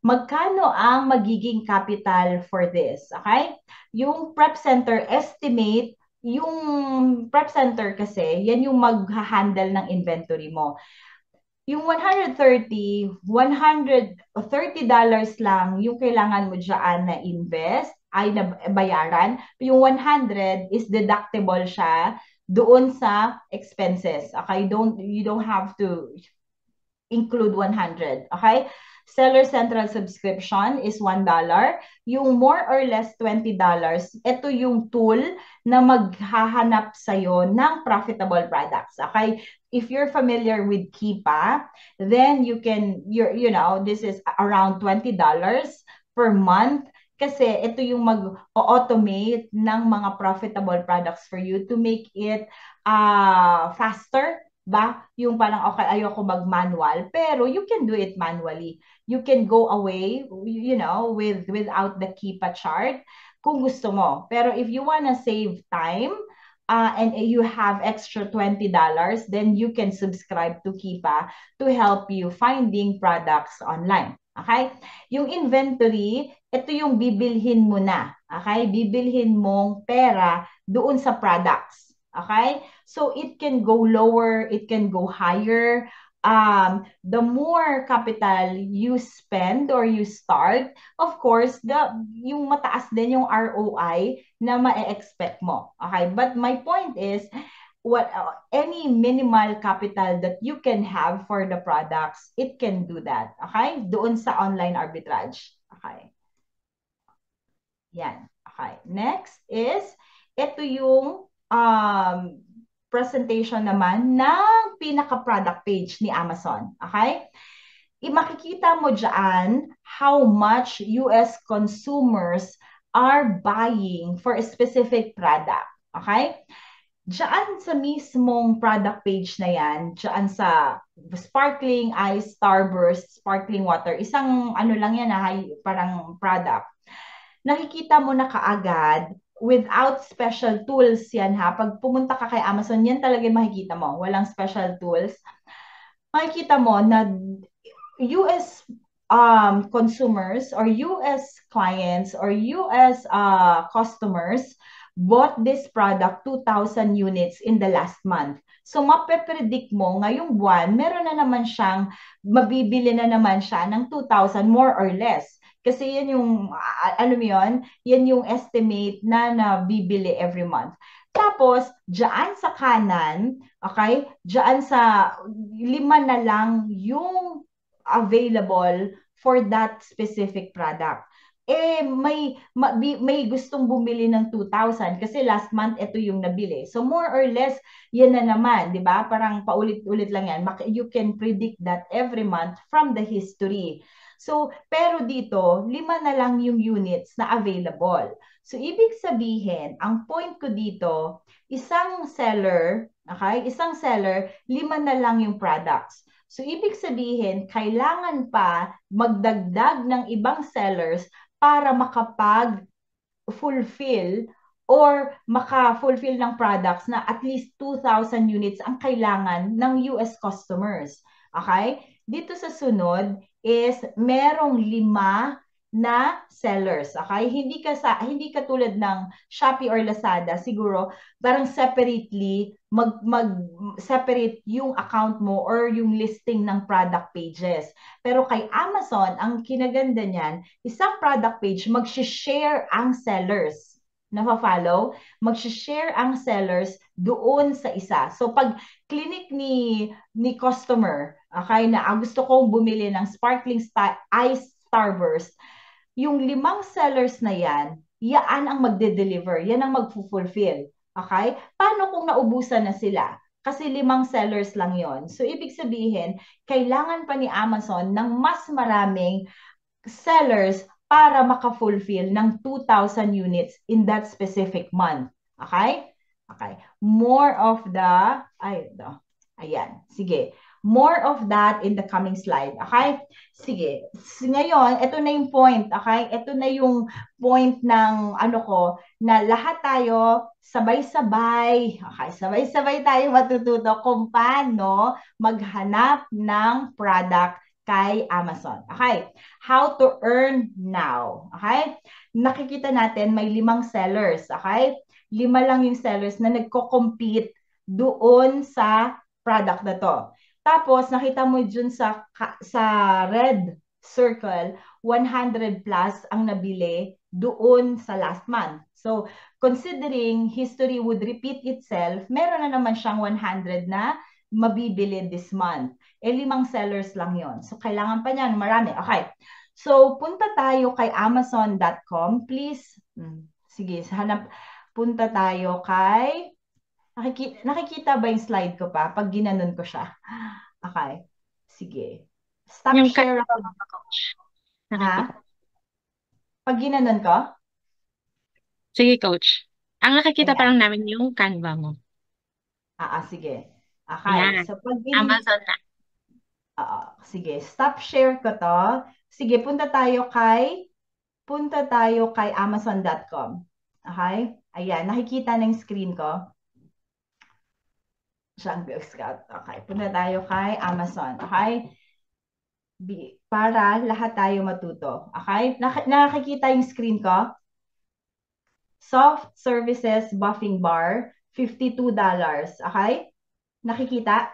Speaker 1: Magkano ang magiging capital for this? Okay? Yung prep center estimate, yung prep center kasi, yan yung mag-handle ng inventory mo. Yung $130 lang yung kailangan mo dyan na invest, ay na bayaran. Yung 100 is deductible siya doon sa expenses. Okay? You don't have to include 100. Okay? Seller Central subscription is $1. Yung more or less $20, ito yung tool na maghahanap sa'yo ng profitable products. Okay? If you're familiar with Keepa, then this is around $20 per month kasi ito yung mag-automate ng mga profitable products for you to make it faster ba? Yung parang, okay, ayoko mag-manual, pero you can do it manually. You can go away, without the Keepa chart kung gusto mo. Pero if you wanna save time, and you have extra $20, then you can subscribe to Keepa to help you finding products online. Okay? Yung inventory, ito yung bibilhin mo na. Okay? Bibilhin mong pera doon sa products. Okay? So it can go lower, it can go higher. The more capital you spend or you start, of course, yung mataas din yung ROI na ma-expect mo. Okay? But my point is, any minimal capital that you can have for the products, it can do that. Okay? Doon sa online arbitrage. Okay? Yan. Okay. Next is, ito yung presentation naman ng pinaka-product page ni Amazon. Okay? Makikita mo dyan how much US consumers are buying for a specific product. Okay? Diyan sa mismong product page na yan, diyan sa sparkling ice, Starburst, sparkling water, isang ano lang yan, parang product. Nakikita mo na kaagad without special tools yan ha. Pag pumunta ka kay Amazon, yan talaga makikita mo. Walang special tools. Makikita mo na US consumers or US clients or US customers bought this product 2,000 units in the last month. So mape-predict mo ngayong buwan, meron na naman siyang, mabibili na naman siya ng 2,000 more or less. Kasi yan yung, alam mo yun, yan yung estimate na nabibili every month. Tapos, dyan sa kanan, okay, dyan sa 5 na lang yung available for that specific product. May gustong bumili ng 2,000 kasi last month ito yung nabili. So more or less, yan na naman, di ba? Parang paulit-ulit lang yan. You can predict that every month from the history. So, pero dito, 5 na lang yung units na available. So, ibig sabihin, ang point ko dito, isang seller, 5 na lang yung products. So, ibig sabihin, kailangan pa magdagdag ng ibang sellers para makapag-fulfill or maka-fulfill ng products na at least 2,000 units ang kailangan ng US customers. Okay? Dito sa sunod is merong 5 na sellers. Okay? Hindi katulad ng Shopee or Lazada, siguro parang separately mag-separate yung account mo or yung listing ng product pages. Pero kay Amazon, ang kinaganda niyan, isang product page, mag-share ang sellers. Nafa-follow? Mag-share ang sellers doon sa isa. So pag clinic ni customer, okay, na gusto kong bumili ng sparkling ice Starburst, yung 5 sellers na yan, yan ang magde-deliver, yan ang mag-fulfill. Okay? Paano kung naubusan na sila? Kasi 5 sellers lang yon. So, ibig sabihin, kailangan pa ni Amazon ng mas maraming sellers para maka-fulfill ng 2,000 units in that specific month. Okay? Okay. More of the, ayan, sige. More of that in the coming slide. Okay? Sige. Ngayon, ito na yung point. Okay? Ito na yung point ng na lahat tayo sabay-sabay. Okay? Sabay-sabay tayo matututo kung paano maghanap ng product kay Amazon. Okay? How to earn now. Okay? Nakikita natin may 5 sellers. Okay? 5 lang yung sellers na nagko-compete doon sa product na to. Tapos, nakita mo dun sa red circle, 100 plus ang nabili doon sa last month. So, considering history would repeat itself, meron na naman siyang 100 na mabibili this month. 5 sellers lang yon. So, kailangan pa niyan, marami. Okay. So, punta tayo kay Amazon.com. Please, sige, punta tayo kay nakikita ba yung slide ko pa pag ginanon ko siya? Okay. Sige. Stop
Speaker 2: Yung
Speaker 1: share ako.
Speaker 2: coach.
Speaker 1: Ha? Pag ginanon ko?
Speaker 2: Sige, coach. Ang nakikita pa
Speaker 1: Ayan.
Speaker 2: lang namin yung Canva mo.
Speaker 1: Sige. Okay.
Speaker 2: Ayan.
Speaker 1: So, pag
Speaker 2: Amazon na.
Speaker 1: sige. Stop share ko to. Sige, punta tayo kay Amazon.com. Okay? Ayan. Nakikita na yung screen ko. Siyang Girl Scout. Okay. Punta tayo kay Amazon. Okay? Para lahat tayo matuto. Okay? Nakikita yung screen ko? Soft Services Buffing Bar, $52. Okay? Nakikita?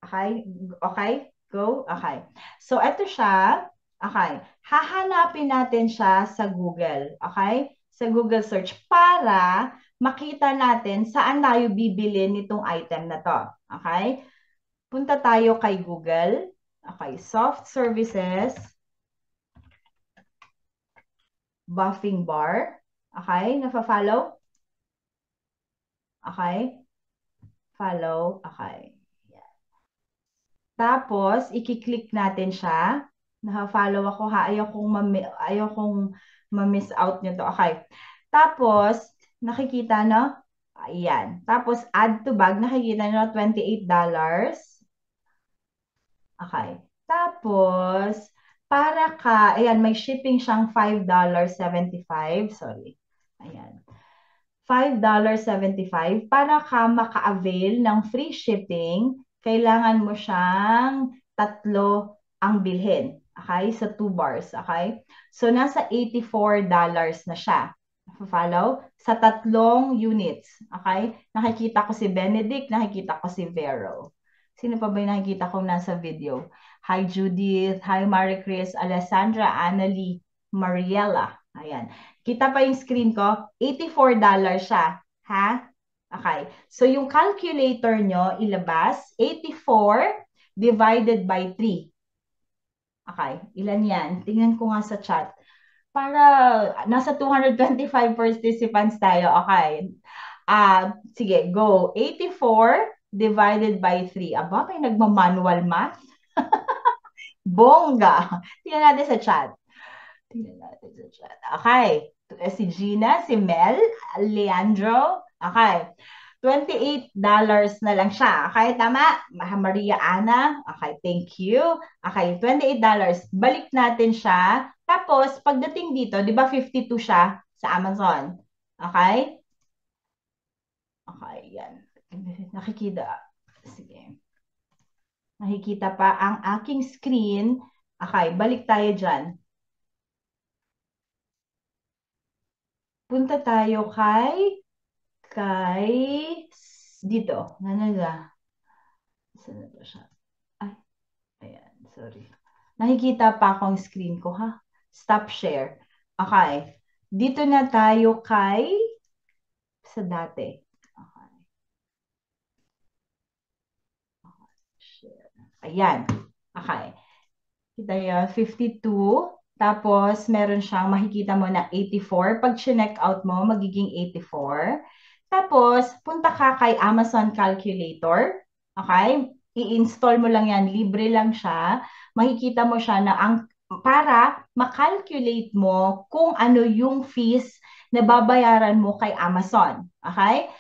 Speaker 1: Okay? Okay? Go? Okay. So, ito siya. Okay. Hahanapin natin siya sa Google. Okay? Sa Google search para makita natin saan tayo bibili nitong item na to. Okay? Punta tayo kay Google. Okay. Soft Services Buffing Bar. Okay? Nafa-follow? Okay? Follow. Okay. Tapos, i-click natin siya. Naka-follow ako ha. Ayaw kong ma-miss out nyo to. Okay. Tapos, nakikita no? Ayan. Tapos, add to bag. Nakikita nyo, $28. Okay. Tapos, ayan, may shipping siyang $5.75. Sorry. Ayan. $5.75. Para ka maka-avail ng free shipping, kailangan mo siyang 3 ang bilhin. Okay? Sa 2 bars. Okay? So, nasa $84 na siya. Follow? Sa tatlong units. Okay? Nakikita ko si Benedict, nakikita ko si Vero. Sino pa ba yung nakikita ko nasa video? Hi Judith, hi Marie Chris, Alessandra, Annalie, Mariela. Ayan. Kita pa yung screen ko? $84 siya. Ha? Okay. So, yung calculator nyo, ilabas, 84 divided by 3. Okay. Ilan yan? Tingnan ko nga sa chat. Para nasa 225 participants tayo. Okay. Sige, go. 84 divided by 3. Aba, may nagmamanual math? Bongga. Tingnan natin sa chat. Tingnan natin sa chat. Okay. Si Gina, si Mel, Leandro. Okay. $28 na lang siya. Okay, tama? Maria Ana. Okay, thank you. Okay, $28. Balik natin siya. Tapos, pagdating dito, di ba 52 siya sa Amazon? Okay? Okay, yan. Nakikita. Sige. Nakikita pa ang aking screen. Okay, balik tayo dyan. Punta tayo kay dito. Nanaga. Saan na ba siya? Ay, ayan, sorry. Nakikita pa akong screen ko, ha? Stop share. Okay. Dito na tayo sa dati. Okay. Share. Ayan. Okay. Kita yun, 52. Tapos, meron siyang makikita mo na 84. Pag chinek out mo, magiging 84. Tapos, punta ka kay Amazon Calculator. Okay? I-install mo lang yan. Libre lang siya. Makikita mo siya na para makalculate mo kung ano yung fees na babayaran mo kay Amazon. Okay?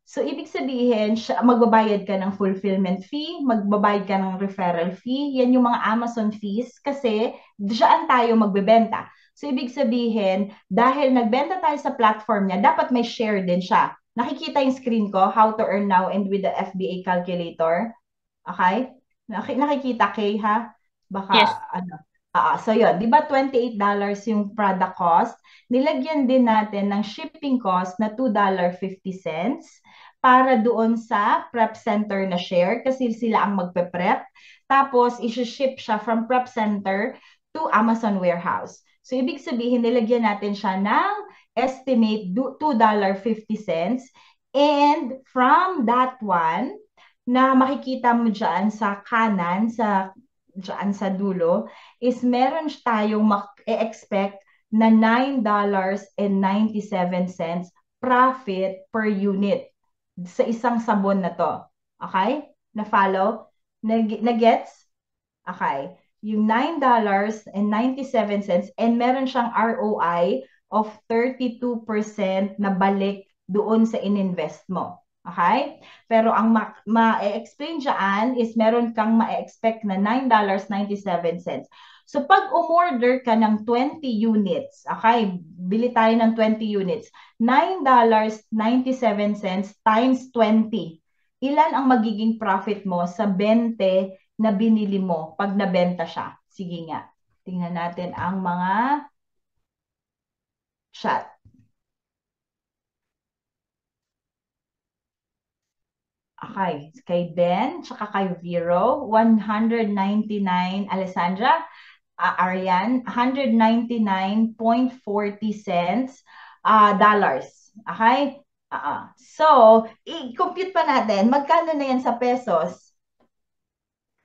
Speaker 1: So, ibig sabihin, magbabayad ka ng fulfillment fee, magbabayad ka ng referral fee, yan yung mga Amazon fees kasi diyan tayo magbebenta. So, ibig sabihin, dahil nagbenta tayo sa platform niya, dapat may share din siya. Nakikita yung screen ko, how to earn now and with the FBA calculator. Okay? Nakikita, Kay, ha? Baka,
Speaker 2: Yes.
Speaker 1: so yun, di ba $28 yung product cost? Nilagyan din natin ng shipping cost na $2.50 para doon sa prep center na share kasi sila ang magpe-prep. Tapos, isi-ship siya from prep center to Amazon warehouse. So, ibig sabihin, nilagyan natin siya ng estimate $2.50. And from that one, na makikita mo dyan sa kanan, dyan sa dulo, is meron tayong expect na $9.97 profit per unit sa isang sabon na to. Okay? Na-follow? Na-gets? Okay. Yung $9.97 and meron siyang ROI of 32% na balik doon sa ininvest mo. Okay? Pero ang ma-explain dyan is meron kang ma-expect na $9.97. So pag umorder ka ng 20 units, okay, bili tayo ng 20 units, $9.97 times 20. Ilan ang magiging profit mo sa 20 na binili mo pag nabenta siya? Sige nga. Tingnan natin ang mga chat. Okay, kay Ben, tsaka kay Vero, 199, Alessandra, Arian, 199.40 cents dollars. Okay? So, i-compute pa natin, magkano na yan sa pesos?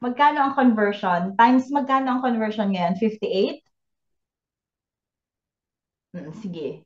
Speaker 1: Magkano ang conversion? Times magkano ang conversion ngayon? 58? Sige.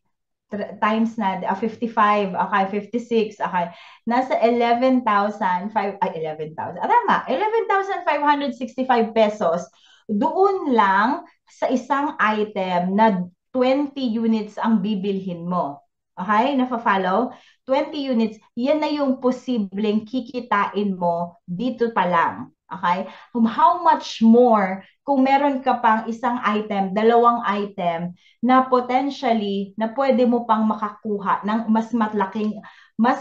Speaker 1: Times na 55, okay, 56, okay. Nasa 11,000, 11,000. Tama, 11,565 pesos. Doon lang sa isang item na 20 units ang bibilhin mo. Okay, nafa-follow? 20 units, yan na yung posibleng kikitain mo dito pa lang. Okay? How much more kung meron ka pang isang item, dalawang item na potentially na pwede mo pang makakuha ng mas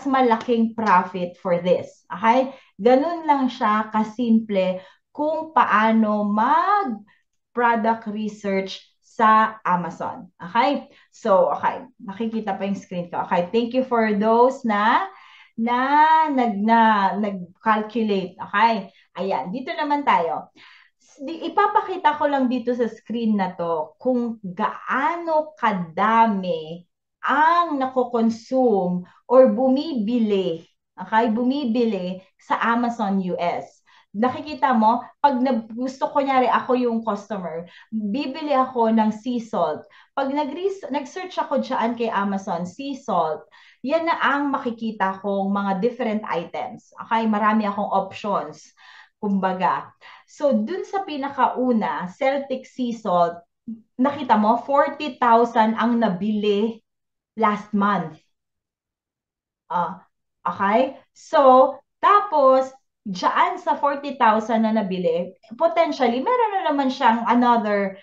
Speaker 1: malaking profit for this. Okay? Ganun lang siya kasimple kung paano mag-product research sa Amazon. Okay? So, okay. Nakikita pa yung screen ko. Okay. Thank you for those nag-calculate. Okay? Ayan. Dito naman tayo. Ipapakita ko lang dito sa screen na to kung gaano kadami ang nako-consume or bumibili, okay, bumibili sa Amazon US. Nakikita mo, pag gusto ko nyari ako yung customer, bibili ako ng sea salt. Pag nag-search ako dyan kay Amazon, sea salt, yan na ang makikita kong mga different items. Okay, marami akong options. Kumbaga. So, dun sa pinakauna, Celtic Sea Salt, nakita mo, 40,000 ang nabili last month. Okay? So, tapos, dyan sa 40,000 na nabili, potentially, meron na naman siyang another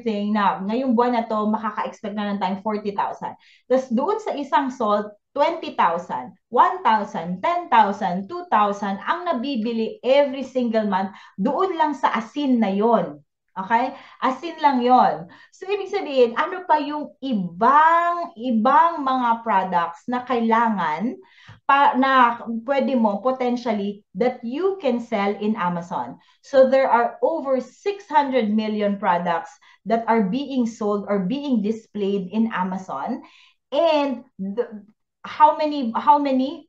Speaker 1: thing na ngayong buwan na to, makaka-expect na ng time 40,000. Tapos doon sa isang salt, 20,000, 1,000, 10,000, 2,000 ang nabibili every single month doon lang sa asin na yon. Okay? Asin lang yon. So, ibig sabihin, ano pa yung ibang mga products na kailangan na pwede mo potentially that you can sell in Amazon. So, there are over 600 million products that are being sold or being displayed in Amazon. And how many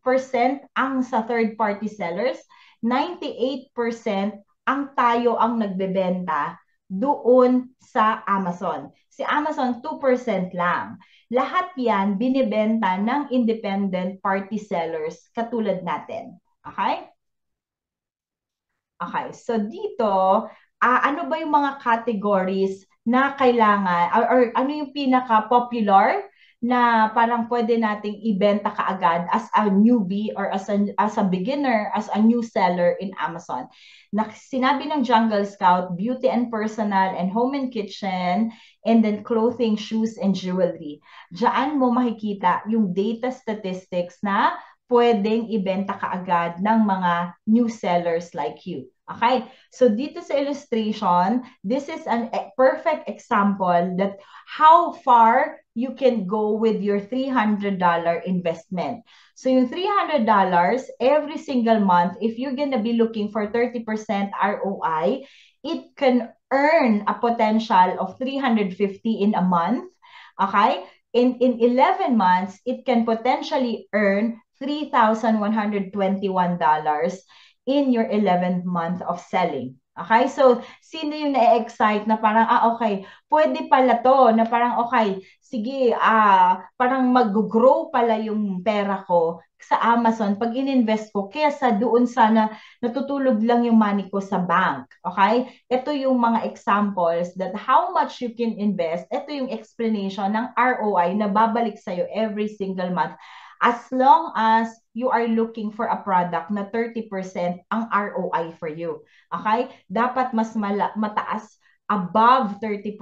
Speaker 1: percent ang sa third-party sellers? 98% ang tayo ang nagbebenta doon sa Amazon. Si Amazon, 2% lang. Lahat yan binibenta ng independent party sellers katulad natin. Okay? Okay. So dito, ano ba yung mga categories na kailangan or ano yung pinaka-popular na parang pwede nating ibenta kaagad as a newbie or as a beginner, as a new seller in Amazon. Sinabi ng Jungle Scout, beauty and personal and home and kitchen, and then clothing, shoes, and jewelry. Diyan mo makikita yung data statistics na pwedeng ibenta kaagad ng mga new sellers like you. Okay? So dito sa illustration, this is a perfect example that how far you can go with your $300 investment. So yung $300 every single month, if you're gonna be looking for 30% ROI, it can earn a potential of 350 in a month. Okay? In 11 months, it can potentially earn $3,121 in your 11th month of selling. Okay? So, sino yung na-excite na parang, okay, pwede pala to, na parang, okay, sige, parang mag-grow pala yung pera ko sa Amazon pag in-invest ko kaysa doon sana natutulog lang yung money ko sa bank. Okay? Ito yung mga examples that how much you can invest. Ito yung explanation ng ROI na babalik sa'yo every single month as long as you are looking for a product na 30% ang ROI for you. Okay? Dapat mas mataas, above 30%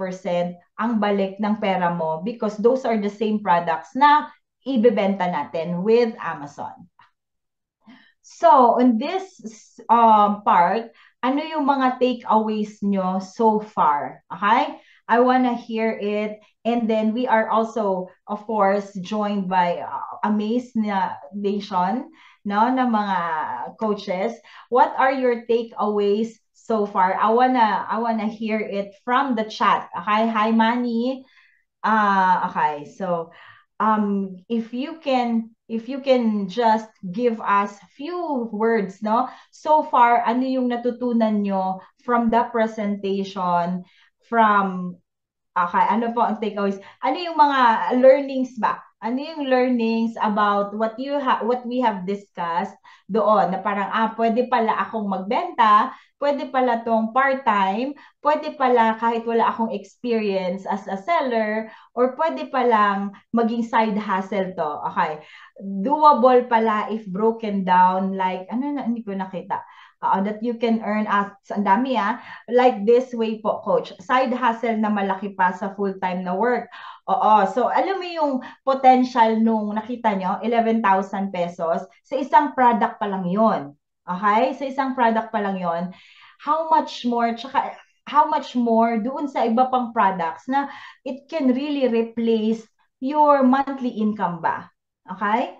Speaker 1: ang balik ng pera mo because those are the same products na ibebenta natin with Amazon. So, on this part, ano yung mga takeaways nyo so far? Okay? I want to hear it. And then we are also, of course, joined by Amaze Nation, no, na mga coaches. What are your takeaways so far? I wanna hear it from the chat. Okay? Hi, Manny. Okay. So, if you can just give us few words, no? So far, ano yung natutunan nyo from the presentation, okay, ano po ang takeaways? Ano yung mga learnings ba? Ano yung learnings about what we have discussed doon na parang pwede pala akong magbenta, pwede pala tong part-time, pwede pala kahit wala akong experience as a seller, or pwede palang maging side hustle to. Okay. Doable pala if broken down like hindi ko nakita. That you can earn ang dami like this way po, coach. Side hustle na malaki pa sa full-time na work. Oo. So, alam mo yung potential nung nakita nyo, 11,000 pesos, sa isang product pa lang yon. Okay? Sa isang product pa lang yon. how much more, tsaka how much more doon sa iba pang products na it can really replace your monthly income ba? Okay?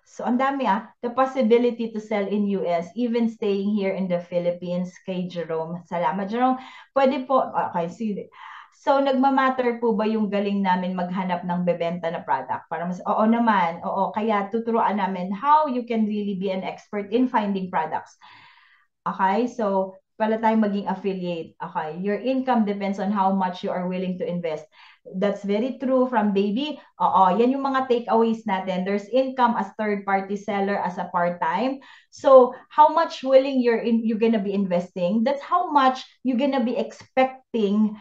Speaker 1: So, ang dami the possibility to sell in US, even staying here in the Philippines, kay Jerome. Salamat, Jerome. Pwede po, okay, see. So, nagmamatter po ba yung galing namin maghanap ng bebenta na product? Para mas, oo naman, oo. Kaya tuturuan namin how you can really be an expert in finding products. Okay, so pala tayong maging affiliate. Okay, your income depends on how much you are willing to invest. That's very true from baby. Oo, yan yung mga takeaways natin. There's income as third-party seller as a part-time. So, how much willing you're gonna be investing, that's how much you're gonna be expecting,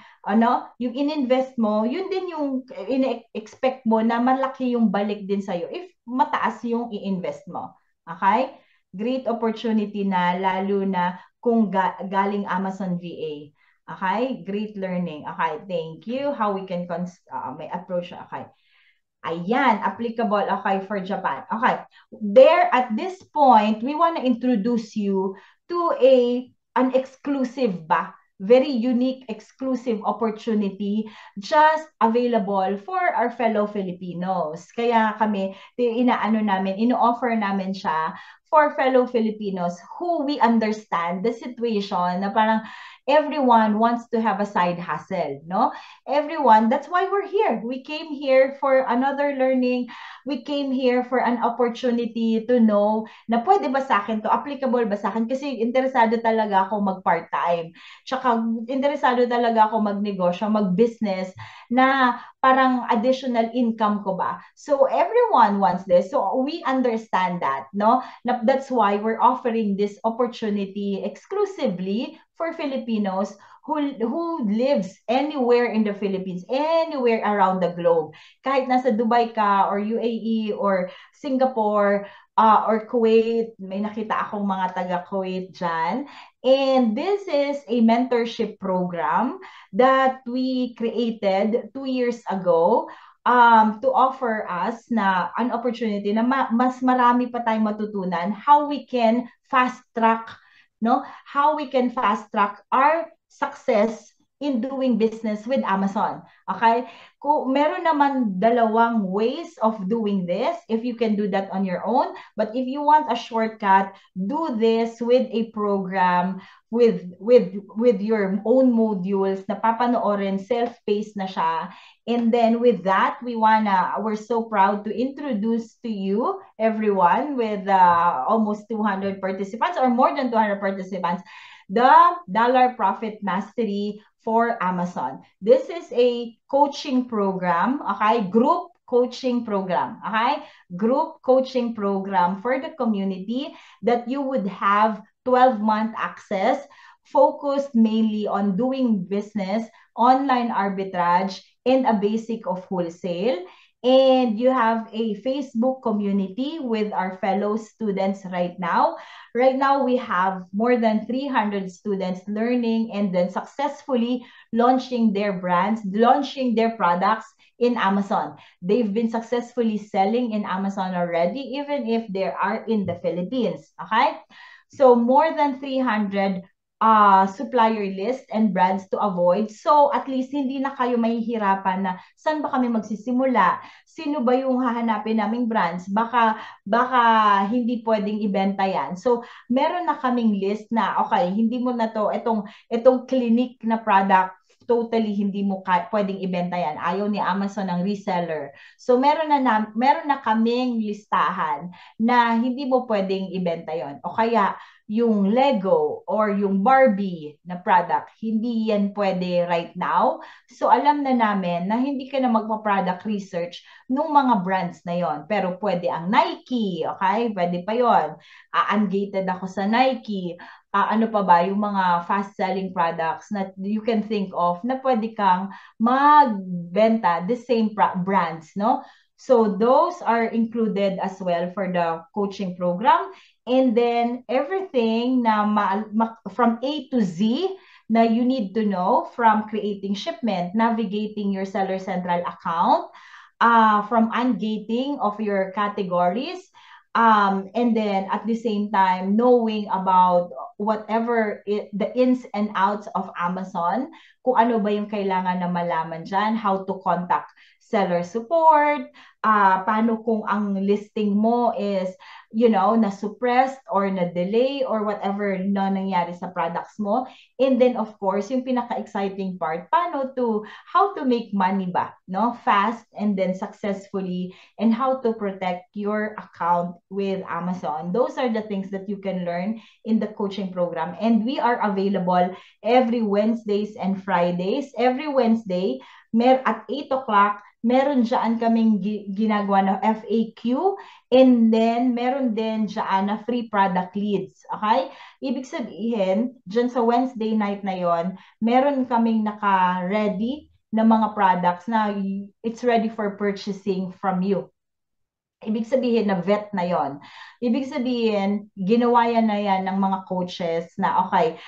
Speaker 1: yung ininvest mo, yun din yung in-expect mo na malaki yung balik din sa'yo if mataas yung i-invest mo. Okay? Great opportunity na lalo na kung galing Amazon VA. Okay? Great learning. Okay, thank you. How we can may approach. Okay. Ayan, applicable. Okay, for Japan. Okay. There, at this point, we want to introduce you to an exclusive very unique, exclusive opportunity just available for our fellow Filipinos. Kaya kami, ino-offer namin siya for fellow Filipinos who we understand the situation na parang everyone wants to have a side hustle, no? Everyone, that's why we're here. We came here for another learning. We came here for an opportunity to know na pwede ba sa akin to, applicable ba sa akin? Kasi interesado talaga ako mag-part-time. Tsaka interesado talaga ako magnegosyo, mag-business na parang additional income ko ba. So everyone wants this. So we understand that, no? That's why we're offering this opportunity exclusively for Filipinos who lives anywhere in the Philippines, anywhere around the globe. Kahit nasa Dubai ka or UAE or Singapore or Kuwait, may nakita akong mga taga Kuwait dyan. And this is a mentorship program that we created 2 years ago to offer us na an opportunity na mas marami pa tayong matutunan how we can fast track, no? How we can fast track our success in doing business with Amazon. Okay? Kung meron naman dalawang ways of doing this, if you can do that on your own, but if you want a shortcut, do this with a program with your own modules na papanoorin, self-paced na siya. And then with that, we're so proud to introduce to you everyone with almost 200 participants or more than 200 participants, the Dollar Profit Mastery for Amazon. This is a coaching program, okay? Group coaching program, okay? Group coaching program for the community that you would have 12-month access, focused mainly on doing business, online arbitrage, and a basic of wholesale. And you have a Facebook community with our fellow students right now. Right now, we have more than 300 students learning and then successfully launching their brands, launching their products in Amazon. They've been successfully selling in Amazon already, even if they are in the Philippines. Okay? So more than 300 supplier list and brands to avoid. So at least hindi na kayo mahihirapan na saan ba kami magsisimula? Sino ba yung hahanapin naming brands? Baka hindi pwedeng ibenta yan. So meron na kaming list na okay, hindi mo na to itong clinic na product totally hindi mo pwedeng ibenta yan. Ayaw ni Amazon ng reseller. So meron na kaming listahan na hindi mo pwedeng ibenta yon. O kaya yung Lego or yung Barbie na product, hindi yan pwede right now. So alam na namin na hindi ka na magpa-product research nung mga brands na yon. Pero pwede ang Nike, okay? Pwede pa yon. Ungated ako sa Nike. Ano pa ba yung mga fast-selling products na you can think of na pwede kang magbenta the same brands, no? So those are included as well for the coaching program. And then everything na from A to Z na you need to know, from creating shipment, navigating your Seller Central account, from ungating of your categories, and then at the same time knowing about whatever the ins and outs of Amazon, kung ano ba yung kailangan na malaman dyan, how to contact seller support, paano kung ang listing mo is, na-suppressed or na-delay or whatever na nangyari sa products mo. And then, of course, yung pinaka-exciting part, how to make money ba, no? Fast and then successfully, and how to protect your account with Amazon. Those are the things that you can learn in the coaching program. And we are available every Wednesdays and Fridays. Every Wednesday, at 8 o'clock, meron dyan kaming ginagawa na FAQ, and then meron din dyan na free product leads. Okay? Ibig sabihin, dyan sa Wednesday night na yon, meron kaming naka-ready na mga products na it's ready for purchasing from you. Ibig sabihin na vet na yon. Ibig sabihin, ginawa yan na yan ng mga coaches na okay,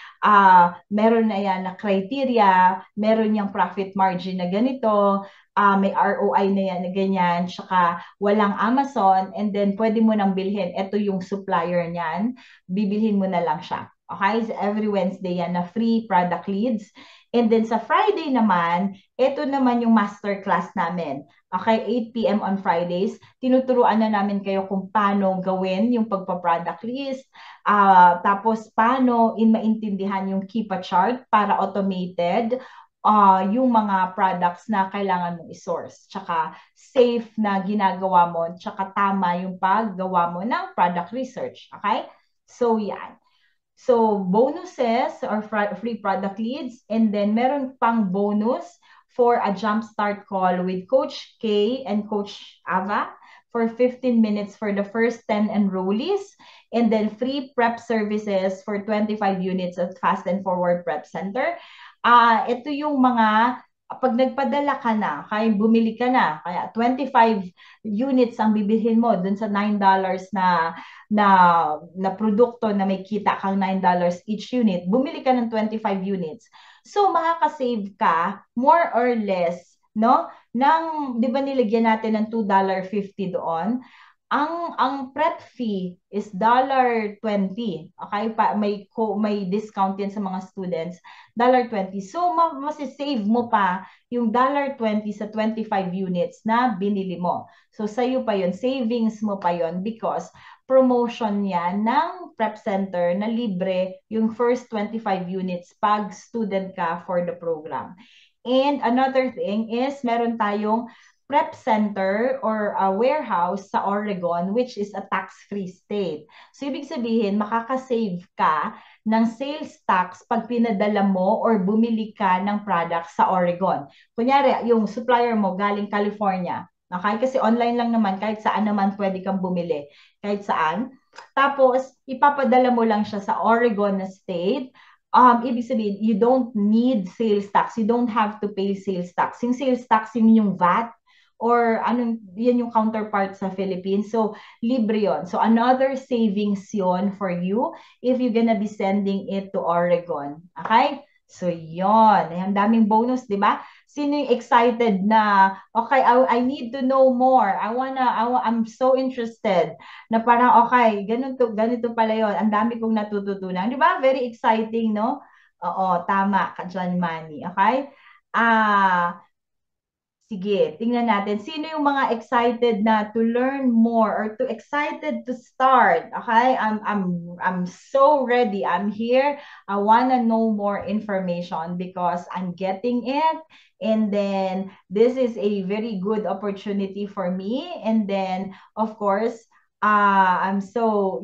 Speaker 1: meron na yan na criteria, meron yung profit margin na ganito, may ROI na yan na ganyan, tsaka walang Amazon, and then pwede mo nang bilhin. Ito yung supplier niyan, bibilhin mo na lang siya. Okay? So every Wednesday yan na free product leads. And then sa Friday naman, ito naman yung masterclass namin. Okay, 8 p.m. on Fridays. Tinuturuan na namin kayo kung paano gawin yung pagpa-product list. Tapos paano maintindihan yung Keepa chart para automated yung mga products na kailangan mong i-source. Tsaka safe na ginagawa mo. Tsaka tama yung paggawa mo ng product research. Okay? So, yan. So, bonuses or free product leads, and then meron pang bonus for a jumpstart call with Coach K and Coach Ava for 15 minutes for the first 10 enrollees, and then free prep services for 25 units of Fast and Forward Prep Center. Ito yung mga pag nagpadala ka na, kaya bumili ka na, kaya 25 units ang bibilhin mo dun sa $9 na produkto na may kita kang $9 each unit, bumili ka ng 25 units. So, makaka-save ka more or less, no? Di ba nilagyan natin ng $2.50 doon? Ang prep fee is $20. Okay? May discount yan sa mga students. $20. So, masisave mo pa yung $20 sa 25 units na binili mo. So, sa'yo pa yon, savings mo pa yon, because promotion yan ng prep center na libre yung first 25 units pag student ka for the program. And another thing is, meron tayong prep center or a warehouse sa Oregon, which is a tax-free state. So, ibig sabihin, makakasave ka ng sales tax pag pinadala mo or bumili ka ng product sa Oregon. Kunyari, yung supplier mo galing California. Okay? Kasi online lang naman, kahit saan naman pwede kang bumili. Kahit saan. Tapos, ipapadala mo lang siya sa Oregon na state. Ibig sabihin, you don't need sales tax. You don't have to pay sales tax. Yung sales tax, yung VAT, or yan yung counterpart sa Philippines. So, libre yon. So, another savings yon for you if you're gonna be sending it to Oregon. Okay? So, yon. Ang daming bonus, di ba? Sino yung excited na, okay, I need to know more. I'm so interested na parang, okay, ganito pala yon. Ang dami kong natututunan. Di ba? Very exciting, no? Oo, tama ka dyan, Manny. Okay? Sige, tingnan natin. Sino yung mga excited na to learn more or to excited to start? Okay? I'm so ready. I'm here. I want to know more information because I'm getting it. And then this is a very good opportunity for me. And then, of course, I'm so,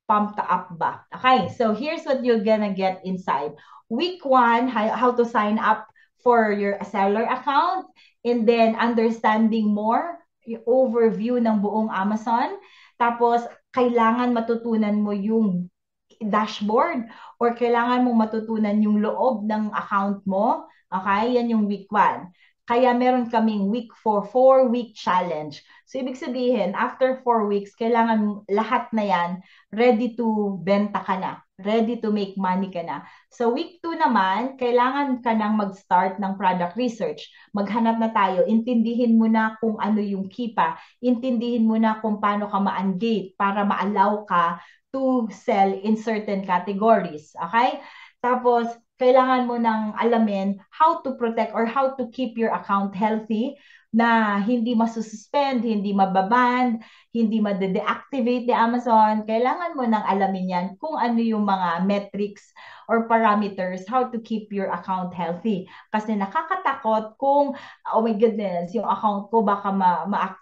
Speaker 1: pumped up ba. Okay, so here's what you're gonna get inside. Week 1, how to sign up for your seller account, and then understanding more, yung overview ng buong Amazon. Tapos, kailangan matutunan mo yung dashboard or kailangan mo matutunan yung loob ng account mo. Okay? Yan yung week 1. Kaya meron kaming week 4, 4-week challenge. So, ibig sabihin, after 4 weeks, kailangan lahat na yan ready to benta ka na. Ready to make money ka na. So, week 2 naman, kailangan ka nang mag-start ng product research. Maghanap na tayo. Intindihin mo na kung ano yung Keepa. Intindihin mo na kung paano ka ma-ungate para ma-allow ka to sell in certain categories. Okay? Tapos, kailangan mo nang alamin how to protect or how to keep your account healthy na hindi masususpend, hindi mababan, hindi ma-deactivate ni Amazon. Kailangan mo nang alamin yan kung ano yung mga metrics or parameters how to keep your account healthy. Kasi nakakatakot kung, oh my goodness, yung account ko baka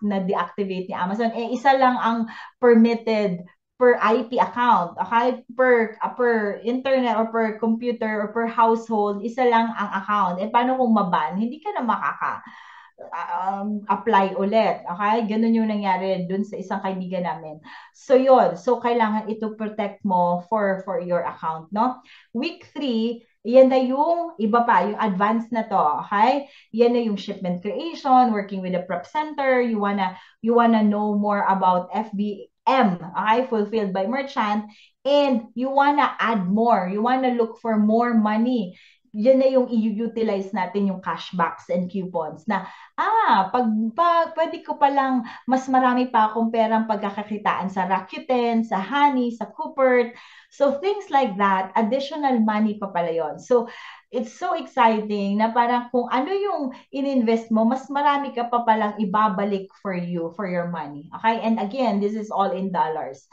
Speaker 1: na-deactivate ni Amazon. Eh, isa lang ang permitted per IP account, okay? Per internet or per computer or per household, isa lang ang account. Eh, paano kung maban? Hindi ka na apply ulit. Okay? Ganun yung nangyari dun sa isang kaibigan namin. So, yun. So, kailangan ito protect mo for your account, no? Week 3, yan na yung iba pa, yung advanced na to, okay? Yan na yung shipment creation, working with a prep center, you wanna know more about FBM, okay? Fulfilled by merchant, and you wanna add more, you wanna look for more money. Yan na yung i-utilize natin yung cashbacks and coupons na pwede ko palang mas marami pa akong perang pagkakakitaan sa Rakuten, sa Honey, sa Coopert. So things like that, additional money pa pala yun. So it's so exciting na parang kung ano yung ininvest mo, mas marami ka pa palang ibabalik for you, for your money. Okay? And again, this is all in dollars.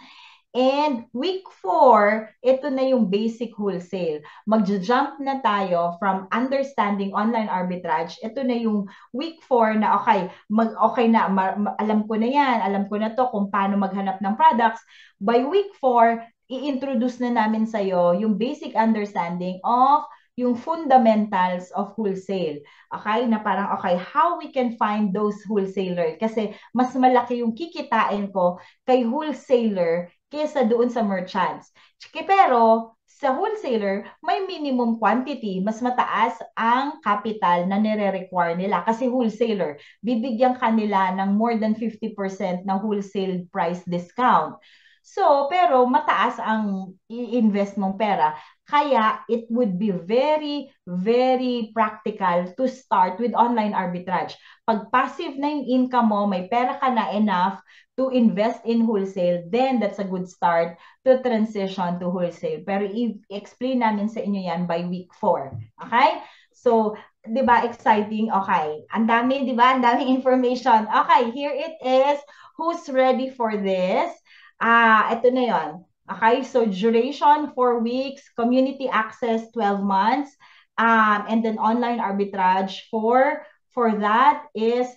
Speaker 1: And week 4, ito na yung basic wholesale. Mag-jump na tayo from understanding online arbitrage. Ito na yung week 4 na okay na, alam ko na yan, alam ko na to kung paano maghanap ng products. By week 4, i-introduce na namin sa'yo yung basic understanding of yung fundamentals of wholesale. Okay? Na parang, how we can find those wholesaler. Kasi mas malaki yung kikitain ko kay wholesaler kesa doon sa merchants. Pero sa wholesaler, may minimum quantity. Mas mataas ang capital na nire-require nila. Kasi wholesaler, bibigyan kanila ng more than 50% ng wholesale price discount. So, pero mataas ang i-invest mong pera. Kaya, it would be very, very practical to start with online arbitrage. Pag passive na yung income mo, may pera ka na enough to invest in wholesale, then that's a good start to transition to wholesale. Pero i-explain namin sa inyo yan by week 4. Okay? So, di ba, exciting? Okay. Ang dami, di ba? Ang daming information. Okay, here it is. Who's ready for this? Ito na yon. Okay, so duration 4 weeks, community access 12 months, and then online arbitrage for that is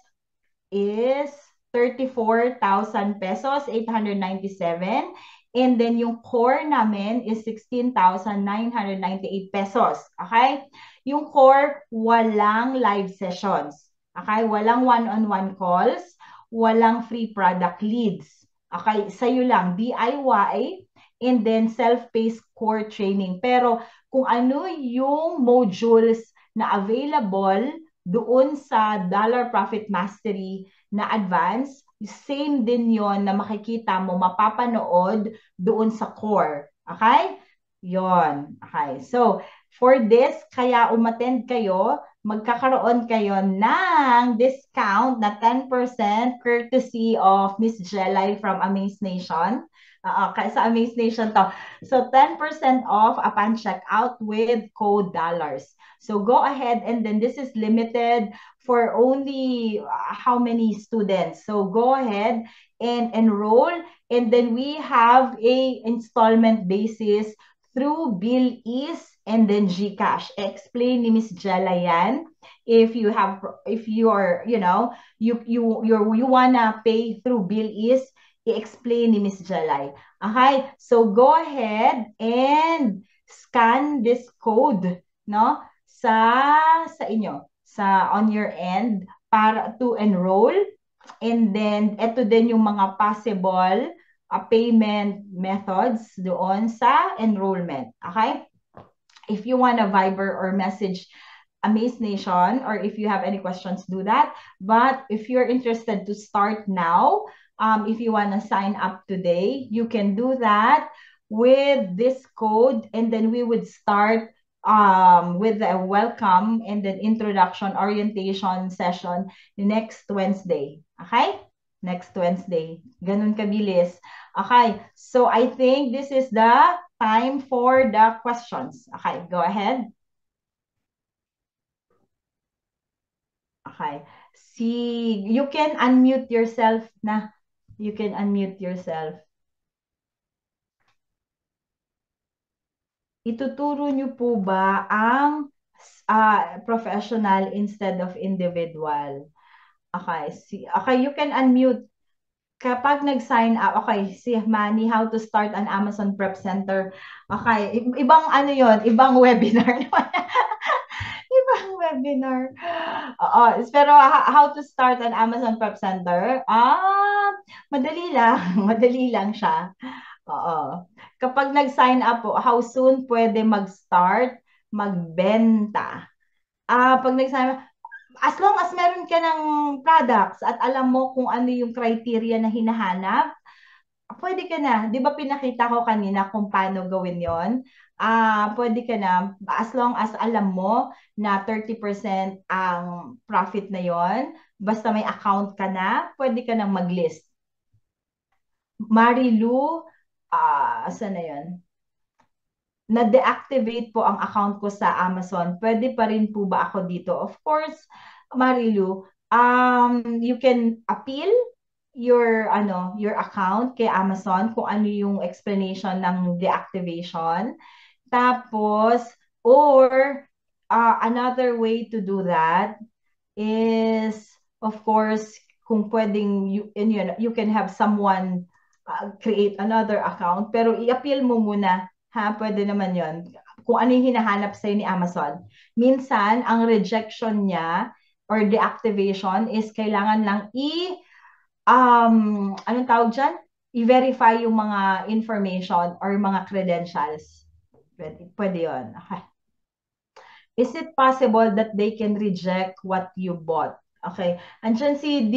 Speaker 1: 34,000 pesos, 897. And then yung core namin is 16,998 pesos. Okay? Yung core, walang live sessions. Okay? Walang one-on-one calls, walang free product leads. Okay? Sa'yo lang, DIY, and then self-paced core training. Pero kung ano yung modules na available doon sa Dollar Profit Mastery na advance, same din yon na makikita mo, mapapanood doon sa core. Okay? Yon. Okay. So, for this, kaya umattend kayo, magkakaroon kayo ng discount na 10% courtesy of Miss Jelay from Amaze Nation. Sa Amaze Nation to. So, 10% off upon checkout with code dollars. So, go ahead, and then this is limited for only how many students. So, go ahead and enroll, and then we have a installment basis through BillEase and then GCash. Explain ni Miss Jella yan. If you are, you wanna pay through BillEase, i-explain ni Miss Jalay. Okay? So go ahead and scan this code, no? Sa inyo, on your end para to enroll. And then ito din yung mga possible payment methods doon sa enrollment. Okay? If you want a Viber or message Amaze Nation, or if you have any questions, do that. But if you're interested to start now, if you want to sign up today, you can do that with this code, and then we would start with a welcome and then introduction orientation session next Wednesday. Okay? Next Wednesday. Ganun kabilis. Okay, so I think this is the time for the questions. Okay, go ahead. Okay. See, you can unmute yourself na. You can unmute yourself. Ituturo niyo po ba ang professional instead of individual? Okay, okay, you can unmute. Kapag nag-sign up, okay, si Manny, how to start an Amazon Prep Center. Okay, ibang ano yon, ibang webinar naman. Ibang webinar. Oo, pero how to start an Amazon Prep Center? Madali lang. Madali lang siya. Oo. Kapag nag-sign up po, how soon pwede mag-start magbenta? Pag nag-sign up, as long as meron ka ng products at alam mo kung ano yung criteria na hinahanap, pwede ka na. Di ba pinakita ko kanina kung paano gawin yon? Pwede ka na, as long as alam mo na 30% ang profit na yon, basta may account ka na, pwede ka nang mag-list. Marilu, saan na yun? Na-deactivate po ang account ko sa Amazon. Pwede pa rin po ba ako dito? Of course, Marilu, you can appeal your account kay Amazon kung ano yung explanation ng deactivation. Tapos, or another way to do that is, of course, kung pwedeng you can have someone create another account, pero i-appeal mo muna, ha? Pwede naman yon. Kung ano yung hinahanap sa'yo ni Amazon. Minsan, ang rejection niya or deactivation is kailangan lang anong tawag dyan? I-verify yung mga information or mga credentials. Pwede yun. Okay. Is it possible that they can reject what you bought? Okay. Andyan si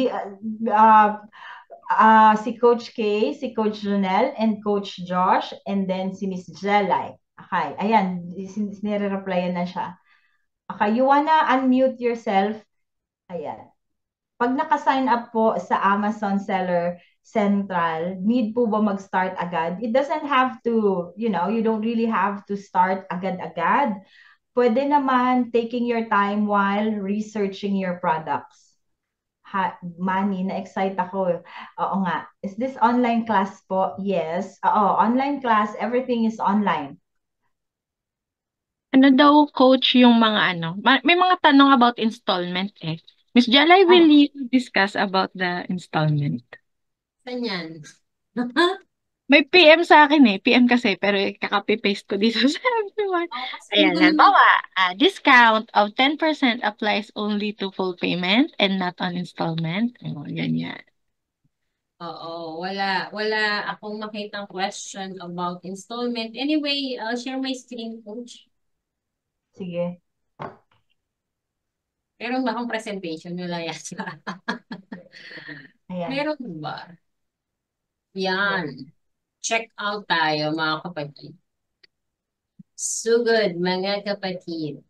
Speaker 1: Coach K, si Coach Jonel, and Coach Josh, and then si Miss Jelay. Okay. Ayan, sinire-replyan na siya. Okay. You wanna unmute yourself? Ayan. Pag naka-sign up po sa Amazon Seller Central, need po ba mag-start agad? It doesn't have to, you don't really have to start agad-agad. Pwede naman taking your time while researching your products. Manny, na-excite ako. Oo nga. Is this online class po? Yes. Oo, online class. Everything is online.
Speaker 2: Ano daw, coach, yung mga ano? May mga tanong about installment eh. Miss Jalay, will you discuss about the installment?
Speaker 3: Saan yan?
Speaker 2: May PM sa akin eh. PM kasi, pero kakapi-paste ko dito sa everyone. Ayan, halimbawa, discount of 10% applies only to full payment and not on installment. O, ganyan.
Speaker 3: Oo, wala akong makitang question about installment. Anyway, I'll share my screen, coach.
Speaker 1: Sige.
Speaker 3: Meron ba akong presentation? Wala yata.
Speaker 1: Ayan.
Speaker 3: Meron ba? Yan. Check out tayo, mga kapatid. So good, mga kapatid.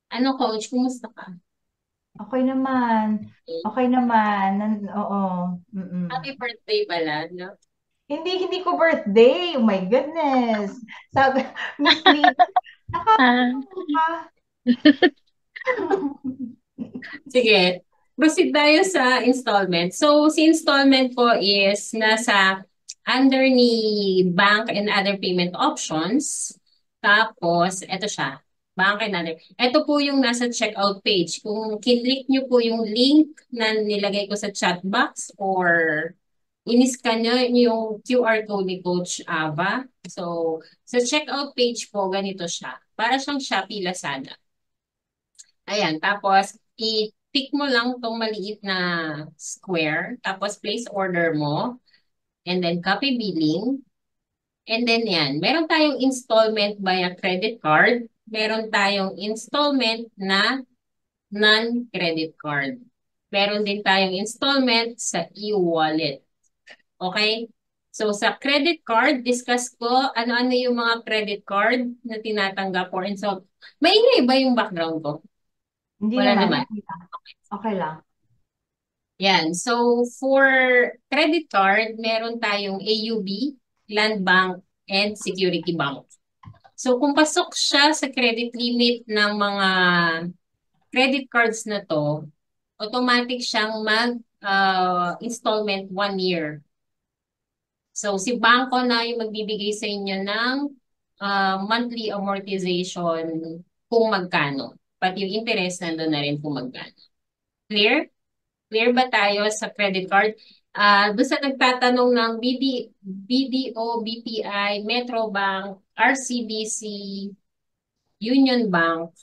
Speaker 3: Ano, coach? Kumusta ka?
Speaker 1: Okay naman. Okay naman. Oo. Mm-mm.
Speaker 3: Happy birthday pala, no?
Speaker 1: Hindi ko birthday. Oh my goodness. Sabi, Miss Lee, nakakatawa.
Speaker 3: Sige, proceed tayo sa installment. So, si installment po is nasa under ni bank and other payment options. Tapos, eto siya. Bank and other. Ito po yung nasa checkout page. Kung kinlik nyo po yung link na nilagay ko sa chat box or in-scan nyo yung QR code ni Coach Ava. So, sa checkout page po, ganito siya. Para siyang Shopee Lazada. Ayan, tapos i-tick mo lang itong maliit na square, tapos place order mo, and then copy billing, and then yan. Meron tayong installment via credit card, meron tayong installment na non-credit card. Meron din tayong installment sa e-wallet. Okay? So sa credit card, discuss ko ano-ano yung mga credit card na tinatanggap for install. Maingay ba yung background ko?
Speaker 1: Hindi
Speaker 3: Wala
Speaker 1: naman.
Speaker 3: naman.
Speaker 1: Okay lang.
Speaker 3: Yan. So, for credit card, meron tayong AUB, Land Bank, and Security Bank. So, kung pasok siya sa credit limit ng mga credit cards na to, automatic siyang mag-installment 1 year. So, si bangko na yung magbibigay sa inyo ng monthly amortization kung magkano. Pati yung interest nandun na rin kung magkano. Clear? Clear ba tayo sa credit card? Basta nagtatanong ng BDO, BPI, Metro Bank, RCBC, Union Bank.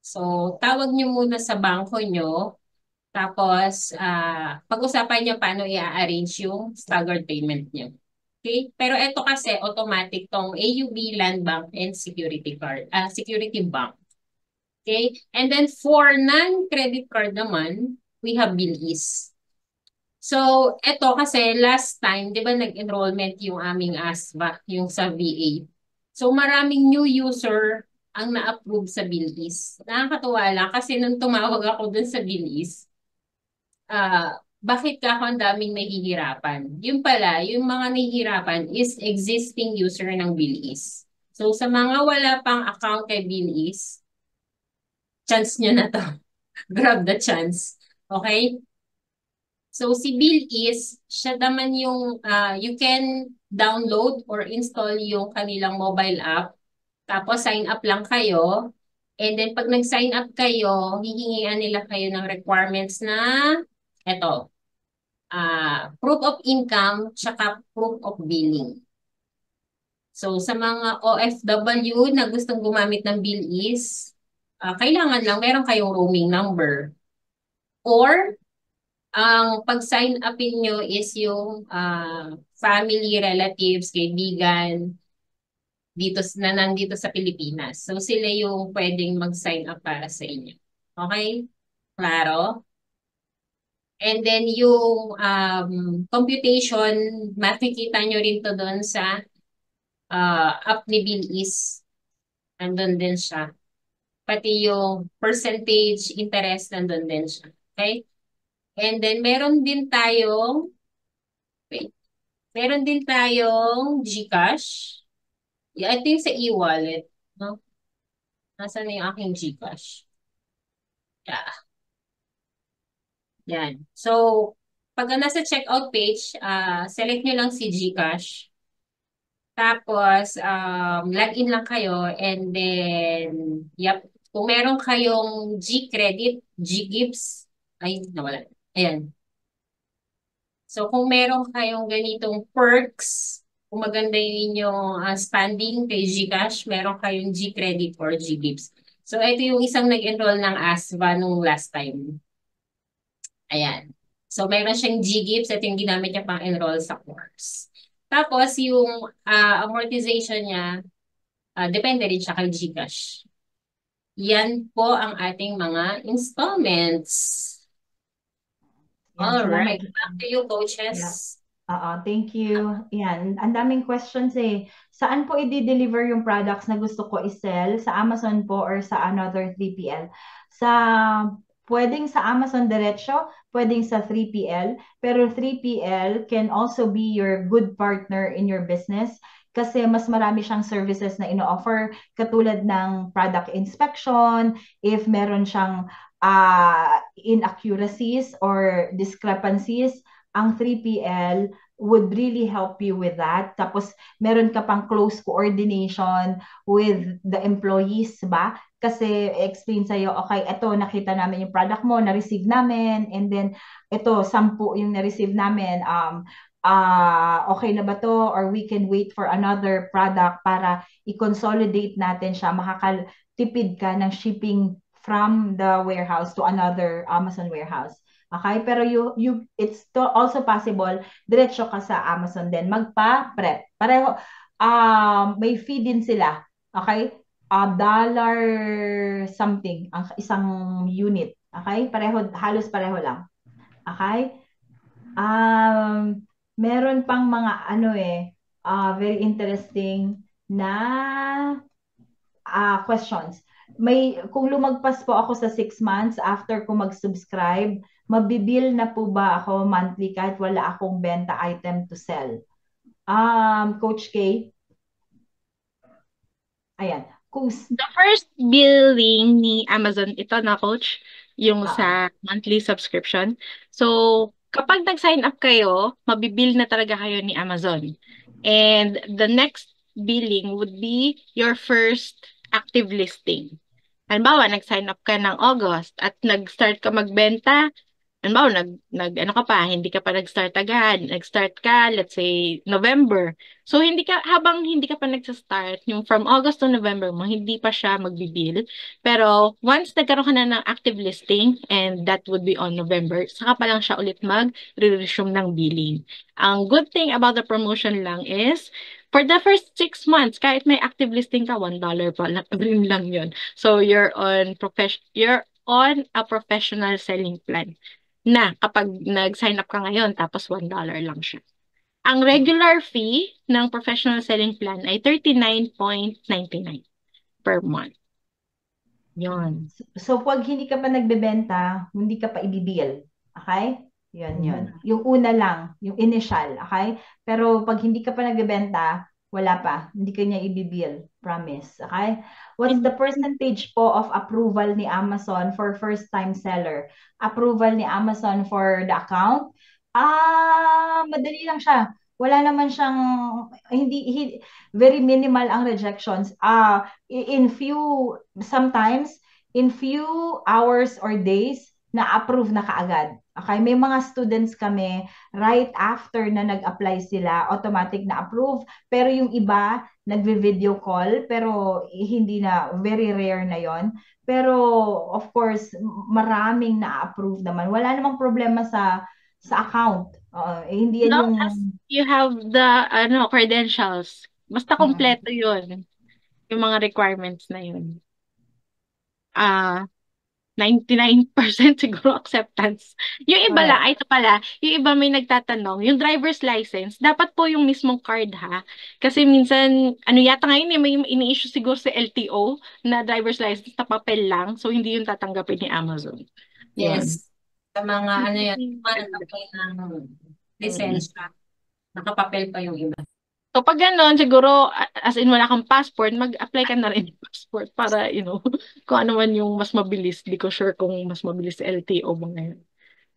Speaker 3: So, tawag nyo muna sa bangko nyo. Tapos, pag-usapan nyo paano i-arrange yung staggered payment nyo. Okay? Pero ito kasi automatic tong AUB, Land Bank, and Security Bank. Okay? And then for non-credit card naman, we have BillEase. So, ito kasi last time, di ba nag-enrollment yung aming ASBA, yung sa VA. So, maraming new user ang na-approve sa BillEase. Nakakatuwa lang kasi nung tumawag ako dun sa BillEase, bakit ka ako ang daming nahihirapan? Yung pala, yung mga nahihirapan is existing user ng BillEase. So, sa mga wala pang account kay BillEase, chance nyo na to. Grab the chance. Okay? So, si BillEase, siya naman yung you can download or install yung kanilang mobile app. Tapos, sign up lang kayo. And then, pag nag-sign up kayo, hihingian nila kayo ng requirements na eto, proof of income, tsaka proof of billing. So, sa mga OFW na gustong gumamit ng BillEase, kailangan lang meron kayong roaming number. Or, ang pag-sign upin nyo is yung family, relatives, kaibigan, na nandito sa Pilipinas. So, sila yung pwedeng mag-sign up para sa inyo. Okay? Klaro? And then yung computation, makikita nyo rin to doon sa app ni BillEase. Nandun din siya. Pati yung percentage interest nandun din siya. Okay? And then meron din tayong GCash. Ito yung sa e-wallet. No? Nasaan na yung aking GCash? Yeah. Yan. So, pag nasa checkout page, select nyo lang si GCash. Tapos, login lang kayo and then, yep, kung meron kayong G-Credit, G-Gives, ay, nawala. Ayan. So, kung meron kayong ganitong perks, kung maganda yung inyong standing kay GCash, meron kayong G-Credit or G-Gives. So, ito yung isang nag-enroll ng ASVA nung last time. Ayan. So, meron siyang G-Gives. Ito yung ginamit niya pang enroll sa course. Tapos, yung amortization niya, depende rin siya kay GCash. Yan po ang ating mga installments. Alright. Back to you, coaches.
Speaker 1: Thank you. Yan, ang daming questions eh. Saan po i-deliver yung products na gusto ko i-sell? Sa Amazon po or sa another 3PL? Pwedeng sa Amazon diretso, pwedeng sa 3PL, pero 3PL can also be your good partner in your business kasi mas marami siyang services na ino-offer katulad ng product inspection, if meron siyang inaccuracies or discrepancies, ang 3PL would really help you with that. Tapos, meron ka pang close coordination with the employees ba? Kasi, explain sa'yo, okay, eto, nakita namin yung product mo, na-receive namin, and then, eto, 10 yung na-receive namin, okay na ba to? Or we can wait for another product para i-consolidate natin siya, makakatipid ka ng shipping from the warehouse to another Amazon warehouse. Okay? Pero it's also possible, diretso ka sa Amazon din, magpa-prep. Pareho, may fee din sila. Okay? Dollar something, ang isang unit. Okay? Halos pareho lang. Okay? Meron pang mga very interesting na questions. Kung lumagpas po ako sa 6 months after ko mag-subscribe, Mabibill na po ba ako monthly kahit wala akong benta item to sell? Coach K, ayan.
Speaker 2: The first billing ni Amazon, ito na coach, yung
Speaker 1: Ah,
Speaker 2: sa monthly subscription. So, kapag nag-sign up kayo, mabibill na talaga kayo ni Amazon. And the next billing would be your first active listing. Halimbawa, nag-sign up ka ng August at nag-start ka magbenta. Halimbawa, ano ka pa, hindi ka pa nag-start agad. Nag-start ka, let's say, November. So, habang hindi ka pa nag-start, yung from August to November mo, hindi pa siya magbibill. Pero, once nagkaroon ka na ng active listing, and that would be on November, saka pa lang siya ulit mag-resume ng billing. Ang good thing about the promotion lang is, for the first 6 months, kahit may active listing ka, $1 pa lang, rin lang yun. So, you're on a professional selling plan na kapag nag-sign up ka ngayon tapos $1 lang siya. Ang regular fee ng professional selling plan ay 39.99 per month. Yon.
Speaker 1: so pag hindi ka pa nagbebenta, hindi ka pa ibibil. Okay? Yun. Yung una lang, yung initial. Okay? Pero pag hindi ka pa nagbebenta, wala pa. Hindi ka niya ibibil. Promise. Okay? What's the percentage po of approval ni Amazon for first-time seller? Approval ni Amazon for the account? Madali lang siya. Wala naman siyang, very minimal ang rejections. Sometimes, in few hours or days, na-approve na kaagad. Okay, may mga students kami, right after na nag-apply sila, automatic na approve. Pero yung iba, nagve-video call, pero hindi na, very rare na yon. Pero, of course, maraming na-approve naman. Wala namang problema sa account. Hindi yan
Speaker 2: Long
Speaker 1: yung...
Speaker 2: as you have the credentials, basta kompleto yun, yung mga requirements na yun. 99% siguro acceptance. Yung iba lang,
Speaker 1: Correct.
Speaker 2: ay ito pala, yung iba may nagtatanong, yung driver's license, dapat po yung mismong card ha. Kasi minsan, ano yata ngayon, may ini-issue siguro sa LTO na driver's license na papel lang, so hindi yung tatanggapin ni Amazon. Yun.
Speaker 3: Yes. Sa mga ano yan, mga
Speaker 2: Ganda.
Speaker 3: nagtapay ng lisensya. Nakapapel pa yung iba.
Speaker 2: So pag gano'n, siguro, as in wala kang passport, mag-apply ka na rin ng passport para, kung ano man yung mas mabilis. Di ko sure kung mas mabilis sa LTO ba ngayon.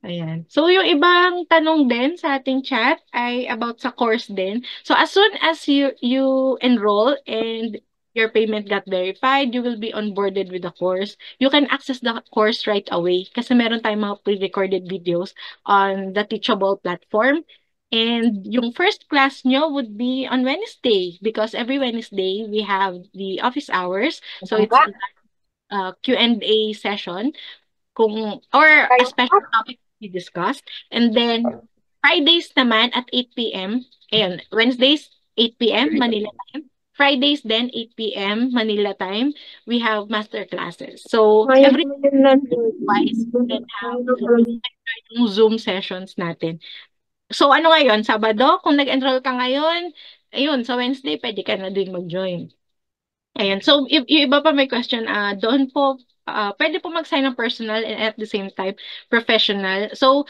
Speaker 2: Ayan. So, yung ibang tanong din sa ating chat ay about sa course din. So, as soon as you enroll and your payment got verified, you will be onboarded with the course. You can access the course right away kasi meron tayong mga pre-recorded videos on the Teachable platform. And yung first class nyo would be on Wednesday because every Wednesday we have the office hours. So, it's a Q&A session or a special topic to be discussed. And then, Fridays naman at 8 p.m. Ayun, Wednesdays, 8 p.m. Manila time. Fridays then, 8 p.m. Manila time. We have master classes. So, every twice, we can have yung Zoom sessions natin. So, ano ngayon? Sabado? Kung nag-enroll ka ngayon, ayun, sa Wednesday, pwede ka na din mag-join. Ayan. So, yung iba pa may question, doon po, pwede po mag-sign ng personal and at the same time, professional. So,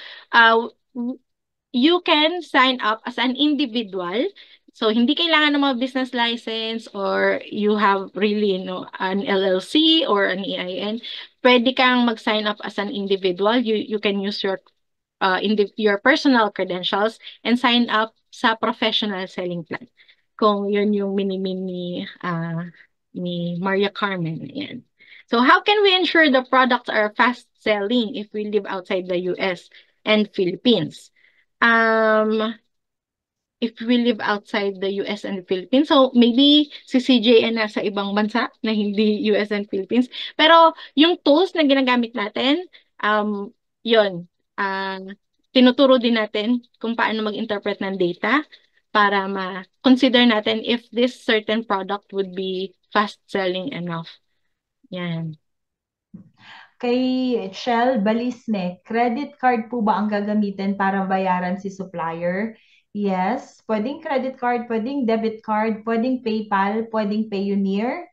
Speaker 2: you can sign up as an individual. So, hindi kailangan ng mga business license or you have really, an LLC or an EIN. Pwede kang mag-sign up as an individual. You can use your personal credentials and sign up sa professional selling plan. Kung yun yung mini-mini ni Maria Carmen. Ayan. So how can we ensure the products are fast selling if we live outside the US and Philippines? If we live outside the US and Philippines. So, maybe si CJ ay nasa ibang bansa na hindi US and Philippines. Pero, yung tools na ginagamit natin, yun, tinuturo din natin kung paano mag-interpret ng data para ma-consider natin if this certain product would be fast-selling enough. Yan.
Speaker 1: Kay Shell Balisne, credit card po ba ang gagamitin para bayaran si supplier? Yes. Pwedeng credit card, pwedeng debit card, pwedeng PayPal, pwedeng Payoneer.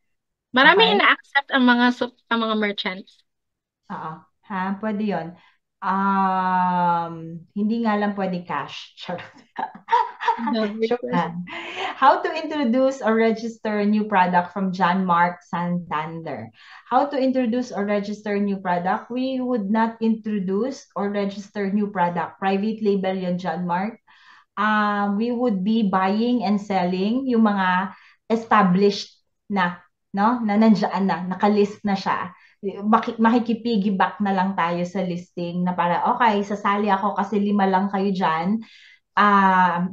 Speaker 2: Marami
Speaker 1: Okay?
Speaker 2: ina-accept ang mga merchants.
Speaker 1: Oo. Ha? Pwede yon. Hindi nga lang pwede cash. Charot.
Speaker 2: Love
Speaker 1: Joke
Speaker 2: request.
Speaker 1: lang. How to introduce or register a new product from John Mark Santander. How to introduce or register a new product? We would not introduce or register new product. Private label yon, John Mark. We would be buying and selling yung mga established na, no? Na nandiyan na, nakalist na siya. Makikipiggyback na lang tayo sa listing na para, okay, sasali ako kasi 5 lang kayo dyan,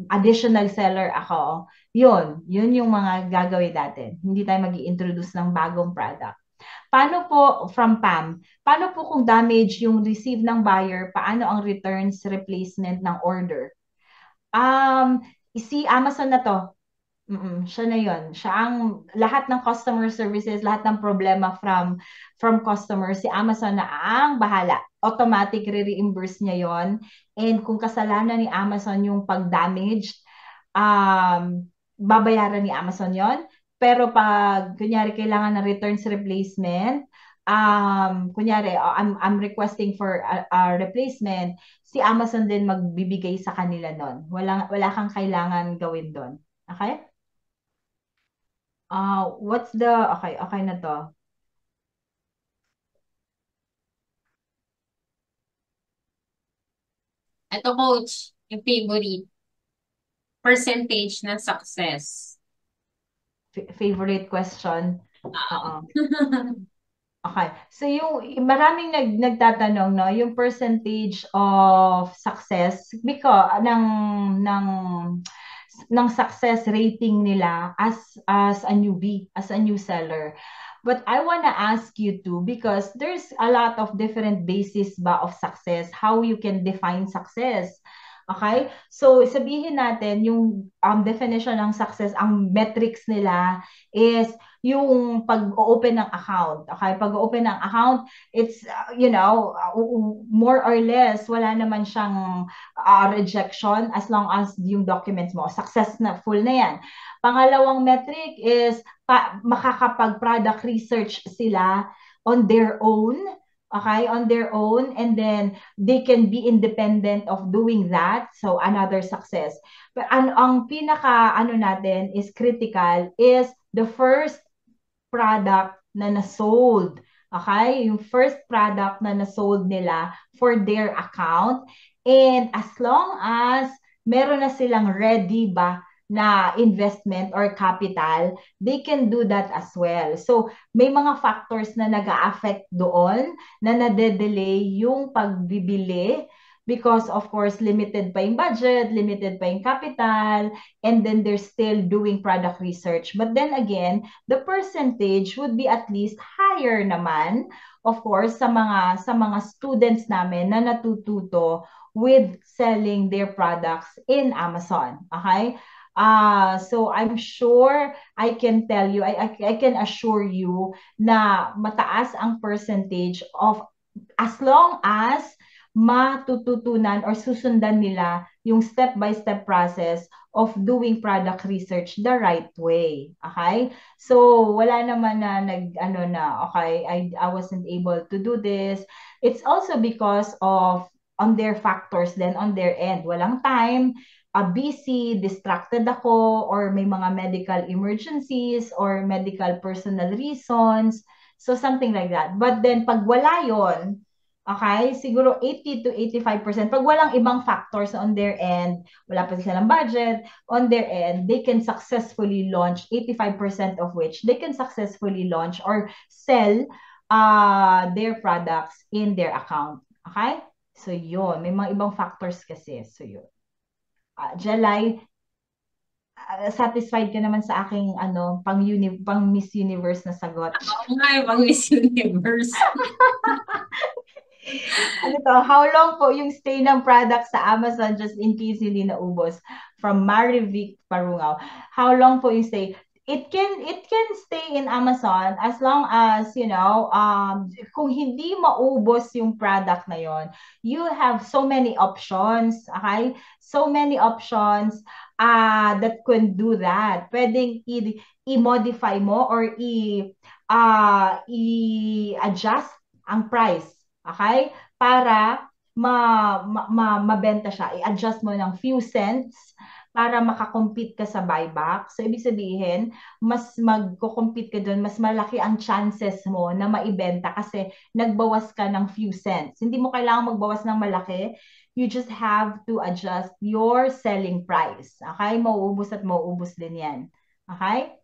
Speaker 1: additional seller ako. Yun yung mga gagawin natin. Hindi tayo mag-i-introduce ng bagong product. Paano po, from Pam, paano po kung damage yung receive ng buyer, paano ang returns replacement ng order? Si Amazon na to. Siya na yon. Siya ang lahat ng customer services, lahat ng problema from customers, si Amazon na ang bahala. Automatic re-reimburse niya yon. And kung kasalanan ni Amazon yung pag-damaged, babayaran ni Amazon yon. Pero pag kunyari kailangan ng returns replacement, kunyari I'm requesting for a replacement, si Amazon din magbibigay sa kanila nun. Wala kang kailangan gawin doon. Okay? Okay na to.
Speaker 3: Ito, coach, yung favorite. Percentage ng success.
Speaker 1: Favorite question? Okay. So yung maraming nagtatanong, no, yung percentage of success because ng success rating nila as a newbie, as a new seller. But I want to ask you too, because there's a lot of different basis ba of success, how you can define success. Okay? So sabihin natin yung definition ng success, ang metrics nila is yung pag-open ng account. Okay? Pag-open ng account, it's, more or less, wala naman siyang rejection as long as yung documents mo, success na, full na yan. Pangalawang metric is makakapag-product research sila on their own. Okay, on their own, and then they can be independent of doing that. So another success. But ang pinaka natin is critical is the first product na na-sold. Okay? Yung first product na na-sold nila for their account. And as long as meron na silang ready ba na investment or capital, they can do that as well. So, may mga factors na nag-a-affect doon na nade-delay yung pagbibili because of course limited pa yung budget, limited pa yung capital, and then they're still doing product research. But then again, the percentage would be at least higher naman, of course, sa mga students namin na natututo with selling their products in Amazon. Okay? So I'm sure I can tell you, I can assure you na mataas ang percentage of as long as matututunan or susundan nila yung step-by-step process of doing product research the right way. Okay? So, wala naman na okay, I wasn't able to do this. It's also because of on their factors then on their end. Walang time, busy, distracted ako, or may mga medical emergencies or medical personal reasons. So, something like that. But then, pag wala yon, okay, siguro 80 to 85%. Pag walang ibang factors on their end, wala pa silang budget, on their end, they can successfully launch 85% of which they can successfully launch or sell their products in their account. Okay? So, yun. May mga ibang factors kasi. So, yun. Jelay, satisfied ka naman sa aking pang Miss Universe na sagot.
Speaker 3: Pang Miss Universe.
Speaker 1: How long po yung stay ng product sa Amazon just in case hindi naubos? From Marivic Parungaw. How long po yung stay? It can stay in Amazon as long as, kung hindi maubos yung product na yon, you have so many options, okay? So many options that can do that. Pwedeng i-modify mo or i-adjust ang price. Okay? Para mabenta siya. I-adjust mo ng few cents para makakompete ka sa buyback. So, ibig sabihin, mas magko-compete ka doon, mas malaki ang chances mo na maibenta kasi nagbawas ka ng few cents. Hindi mo kailangang magbawas ng malaki. You just have to adjust your selling price. Okay? Mauubos at mauubos din yan. Okay?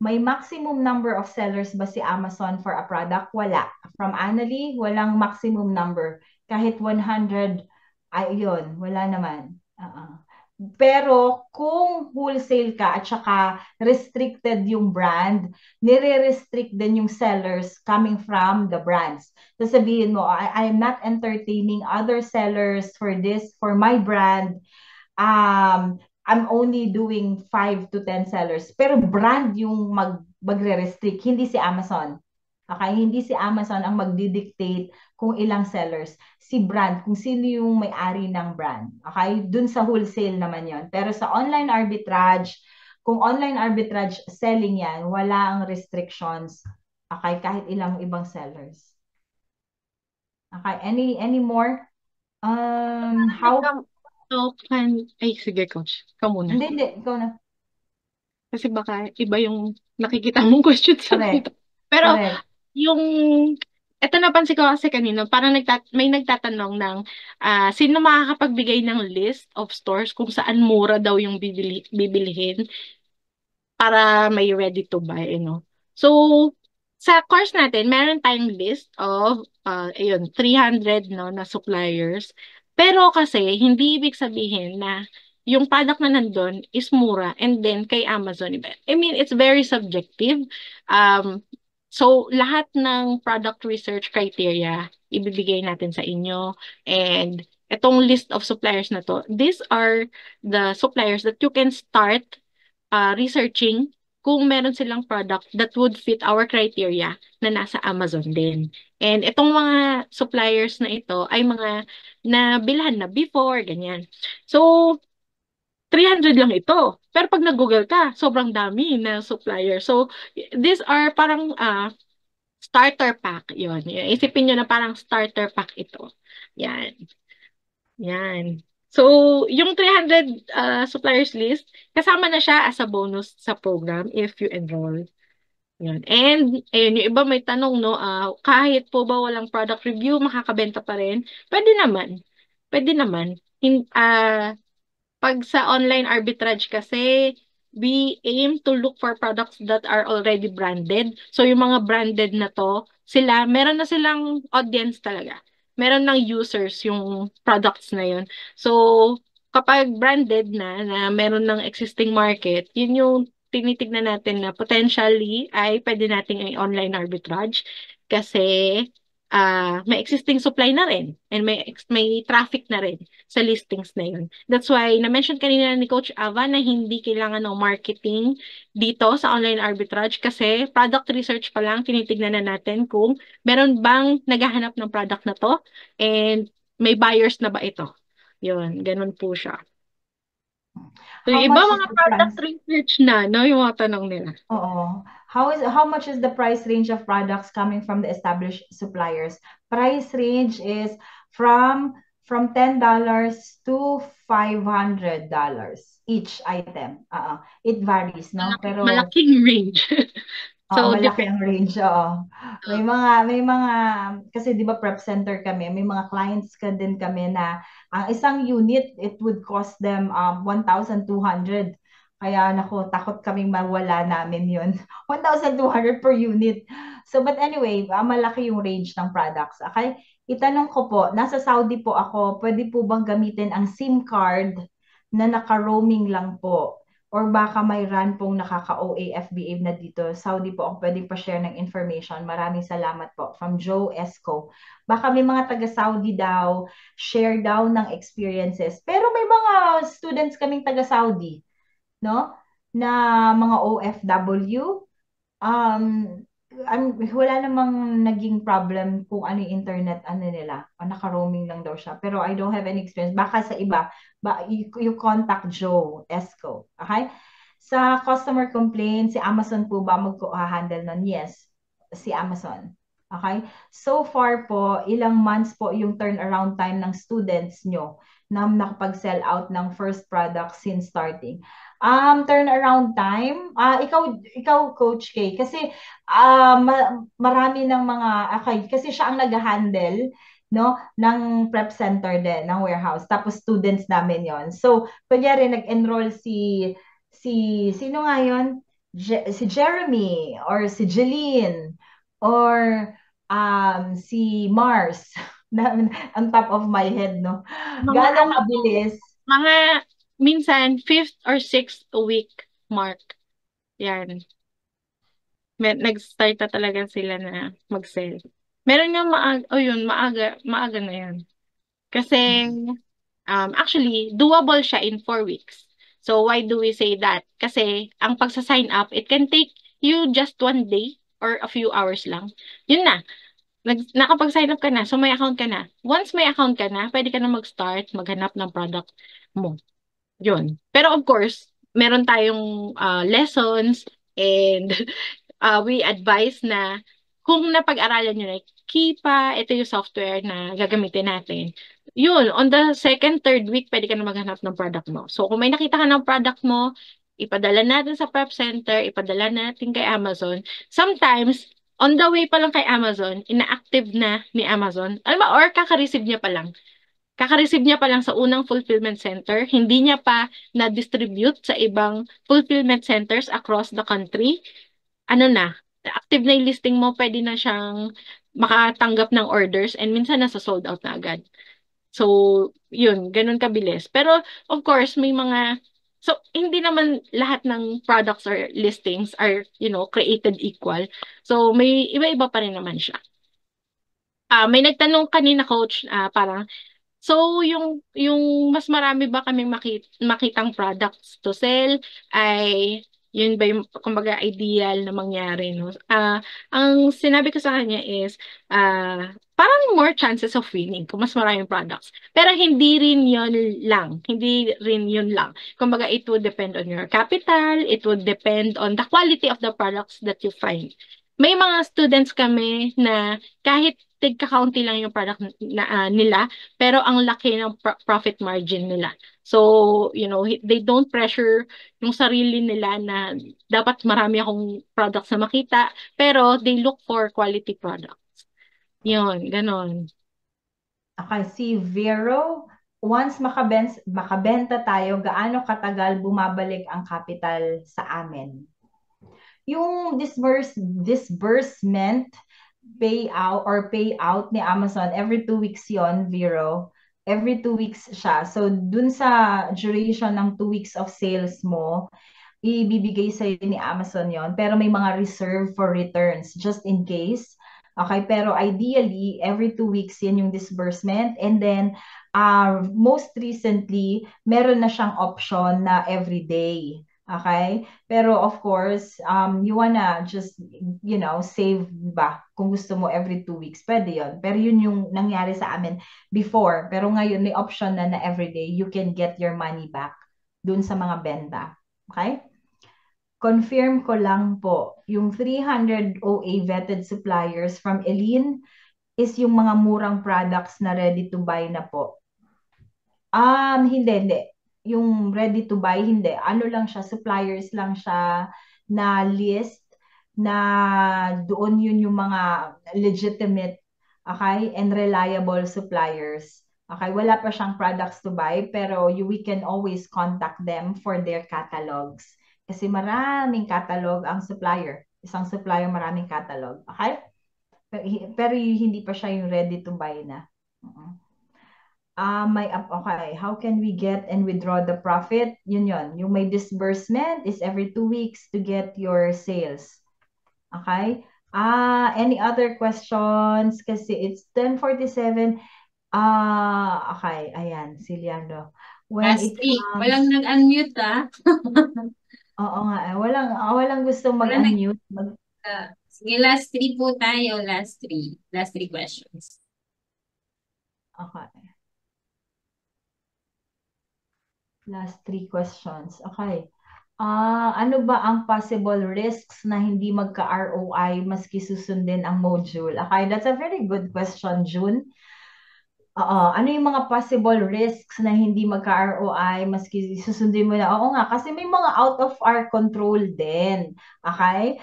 Speaker 1: May maximum number of sellers ba si Amazon for a product? Wala. From Annalie, walang maximum number. Kahit 100, ay yun, wala naman. Pero kung wholesale ka at saka restricted yung brand, nire-restrict din yung sellers coming from the brands. Sasabihin mo, I'm not entertaining other sellers for this, for my brand. I'm only doing 5 to 10 sellers. Pero brand yung magre-restrict, hindi si Amazon. Okay? Hindi si Amazon ang magdidictate kung ilang sellers. Si brand, kung sino yung may-ari ng brand. Okay? Dun sa wholesale naman yon. Pero sa online arbitrage, kung online arbitrage selling yan, wala ang restrictions. Okay? Kahit ilang ibang sellers. Okay? Any more? How?
Speaker 2: So, ay, sige, coach. Ikaw muna.
Speaker 1: Hindi, ikaw na.
Speaker 2: Kasi baka iba yung nakikita mong question sa
Speaker 1: Correct.
Speaker 2: dito. Pero,
Speaker 1: Correct.
Speaker 2: yung, eto napansin ko kasi kanina, parang may nagtatanong ng, sino makakapagbigay ng list of stores kung saan mura daw yung bibilihin para may ready to buy, So, sa course natin, meron tayong list of, 300, no, na suppliers. Pero kasi, hindi ibig sabihin na yung product na nandun is mura and then kay Amazon iba. I mean, it's very subjective. So, lahat ng product research criteria, ibibigay natin sa inyo. And itong list of suppliers na to, these are the suppliers that you can start researching kung meron silang product that would fit our criteria na nasa Amazon din. And itong mga suppliers na ito ay mga nabilhan na before, ganyan. So, 300 lang ito. Pero pag nag-Google ka, sobrang dami na supplier. So, these are parang starter pack. Yun. Isipin nyo na parang starter pack ito. Yan. Yan. So, yung 300 suppliers list, kasama na siya as a bonus sa program if you enroll. Yan. And, ayun, yung iba may tanong, no, kahit po ba walang product review, makakabenta pa rin? Pwede naman. Pwede naman. Pag sa online arbitrage kasi, we aim to look for products that are already branded. So, yung mga branded na to, meron na silang audience talaga. Meron ng users yung products na yun. So, kapag branded na meron ng existing market, yun yung tinitignan natin na potentially ay pwede nating online arbitrage kasi may existing supply na rin and may traffic na rin sa listings na yun. That's why na-mention kanina ni Coach Ava na hindi kailangan ng marketing dito sa online arbitrage kasi product research pa lang tinitignan na natin kung meron bang naghahanap ng product na to and may buyers na ba ito. Yun, ganun po siya. So,
Speaker 1: How
Speaker 2: iba
Speaker 1: much is
Speaker 2: mga
Speaker 1: the
Speaker 2: product
Speaker 1: price?
Speaker 2: research na, no? Yung mga tanong nila.
Speaker 1: Oo. How much is the price range of products coming from the established suppliers? Price range is from $10 to $500 each item. It varies, no? Pero
Speaker 2: Malaking range.
Speaker 1: oo,
Speaker 2: So,
Speaker 1: malaki
Speaker 2: depende.
Speaker 1: ang range, oo. May mga, kasi di ba prep center kami, may mga clients ka din kami na ang isang unit, it would cost them 1,200. Kaya naku, takot kaming mawala namin yun. 1,200 per unit. So, but anyway, malaki yung range ng products. Okay? Itanong ko po, nasa Saudi po ako, pwede po bang gamitin ang SIM card na naka-roaming lang po? Or baka may run pong nakaka-OA, FBA na dito. Saudi po ako pwedeng pa-share ng information. Maraming salamat po. From Joe Esco. Baka may mga taga-Saudi daw, share daw ng experiences. Pero may mga students kaming taga-Saudi, no? Na mga OFW. Wala namang naging problem kung ano yung internet, nila. Naka-roaming lang daw siya. Pero I don't have any experience. Baka sa iba, you contact Joe Esco. Okay? Sa customer complaint, si Amazon po ba mag-handle nun? Yes, si Amazon. Okay? So far po, ilang months po yung turnaround time ng students nyo na nakapag-sell out ng first product since starting? Turnaround time, ikaw Coach K, kasi marami ng mga, okay, kasi siya ang nag-handle no, ng prep center din, ng warehouse. Tapos students namin yon. So, kunyari, nag-enroll sino nga yon? Si Jeremy or si Jeline or si Mars na ang top of my head, no?
Speaker 2: Mga
Speaker 1: Gaano
Speaker 2: ano po,
Speaker 1: kabilis?
Speaker 2: mga minsan 5th or 6th week mark. Yan. Nag-start na talaga sila na mag-sell. Meron nga maaga, oh yun, maaga na yan. Kasi, actually, doable siya in 4 weeks. So, why do we say that? Kasi, ang pagsa-sign up, it can take you just 1 day or a few hours lang. Yun na. Nakapag-sign up ka na, so may account ka na. Once may account ka na, pwede ka na mag-start, maghanap ng product mo. Yun. Pero of course, meron tayong lessons and we advise na kung napag-aralan nyo na Kipa, ito yung software na gagamitin natin. Yun, on the second, third week, pwede ka na maghanap ng product mo. So, kung may nakita ka ng product mo, ipadala natin sa prep center, ipadala natin kay Amazon. Sometimes, on the way pa lang kay Amazon, ina-active na ni Amazon, alam mo, or kaka-receive niya pa lang. Kaka-receive niya pa lang sa unang fulfillment center, hindi niya pa na-distribute sa ibang fulfillment centers across the country. Ano na, active na yung listing mo, pwede na siyang makatanggap ng orders and minsan nasa sold out na agad. So, yun, ganun kabilis. Pero, of course, may mga, so, hindi naman lahat ng products or listings are, created equal. So, may iba-iba pa rin naman siya. May nagtanong kanina, Coach, parang, so, yung mas marami ba kaming makitang products to sell ay yun ba yung kumbaga ideal na mangyari, no? Ang sinabi ko sa kanya is parang more chances of winning kung mas maraming products. Pero hindi rin yun lang. Hindi rin yun lang. Kumbaga, it would depend on your capital, it would depend on the quality of the products that you find. May mga students kami na kahit tigka-county lang yung product nila, pero ang laki ng profit margin nila. So, they don't pressure yung sarili nila na dapat marami akong products na makita, pero they look for quality products. Yun, ganon.
Speaker 1: Okay, si Vero, once makabenta tayo, gaano katagal bumabalik ang capital sa amin? Yung disbursement payout ni Amazon, every 2 weeks yon, Vero. Every 2 weeks siya. So, dun sa duration ng 2 weeks of sales mo, ibibigay sa'yo ni Amazon yon. Pero may mga reserve for returns, just in case. Okay, pero ideally, every 2 weeks yan yung disbursement. And then, most recently, meron na siyang option na every day. Okay? Pero of course, you wanna just, save ba? Kung gusto mo every 2 weeks, pwede yun. Pero yun yung nangyari sa amin before. Pero ngayon, may option na everyday, you can get your money back dun sa mga benta. Okay? Confirm ko lang po, yung 300 OA vetted suppliers from Elin is yung mga murang products na ready to buy na po. Hindi. Yung ready to buy, hindi. Ano lang siya, suppliers lang siya na list na doon yun yung mga legitimate, okay, and reliable suppliers. Okay, wala pa siyang products to buy, pero we can always contact them for their catalogs. Kasi maraming catalog ang supplier. Isang supplier, maraming catalog. Okay? Pero hindi pa siya yung ready to buy na. Okay, how can we get and withdraw the profit? Yun. Yung may disbursement is every 2 weeks to get your sales. Okay? Any other questions? Kasi it's 10:47. Okay, ayan, si Leandro. When it comes...
Speaker 3: Walang nag-unmute
Speaker 1: Oo nga, walang gustong mag-unmute.
Speaker 3: Sige, last 3 po tayo. Last 3 questions.
Speaker 1: Okay. Last 3 questions. Okay. Ano ba ang possible risks na hindi magka-ROI maski susundin ang module? Okay, that's a very good question, June. Ano yung mga possible risks na hindi magka-ROI maski susundin mo na? Oo nga, kasi may mga out of our control din. Okay?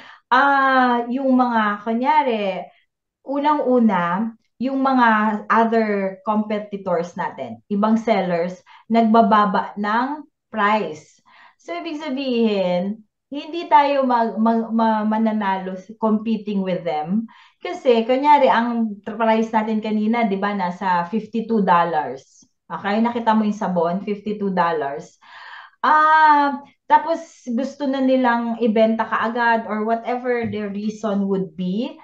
Speaker 1: Yung mga, kunyari, unang-una, yung mga other competitors natin, ibang sellers, nagbababa ng price. So, ibig sabihin, hindi tayo mananalo competing with them. Kasi, kunyari, ang price natin kanina, di ba, nasa $52. Okay, nakita mo yung sabon, $52. Tapos gusto na nilang ibenta kaagad or whatever their reason would be,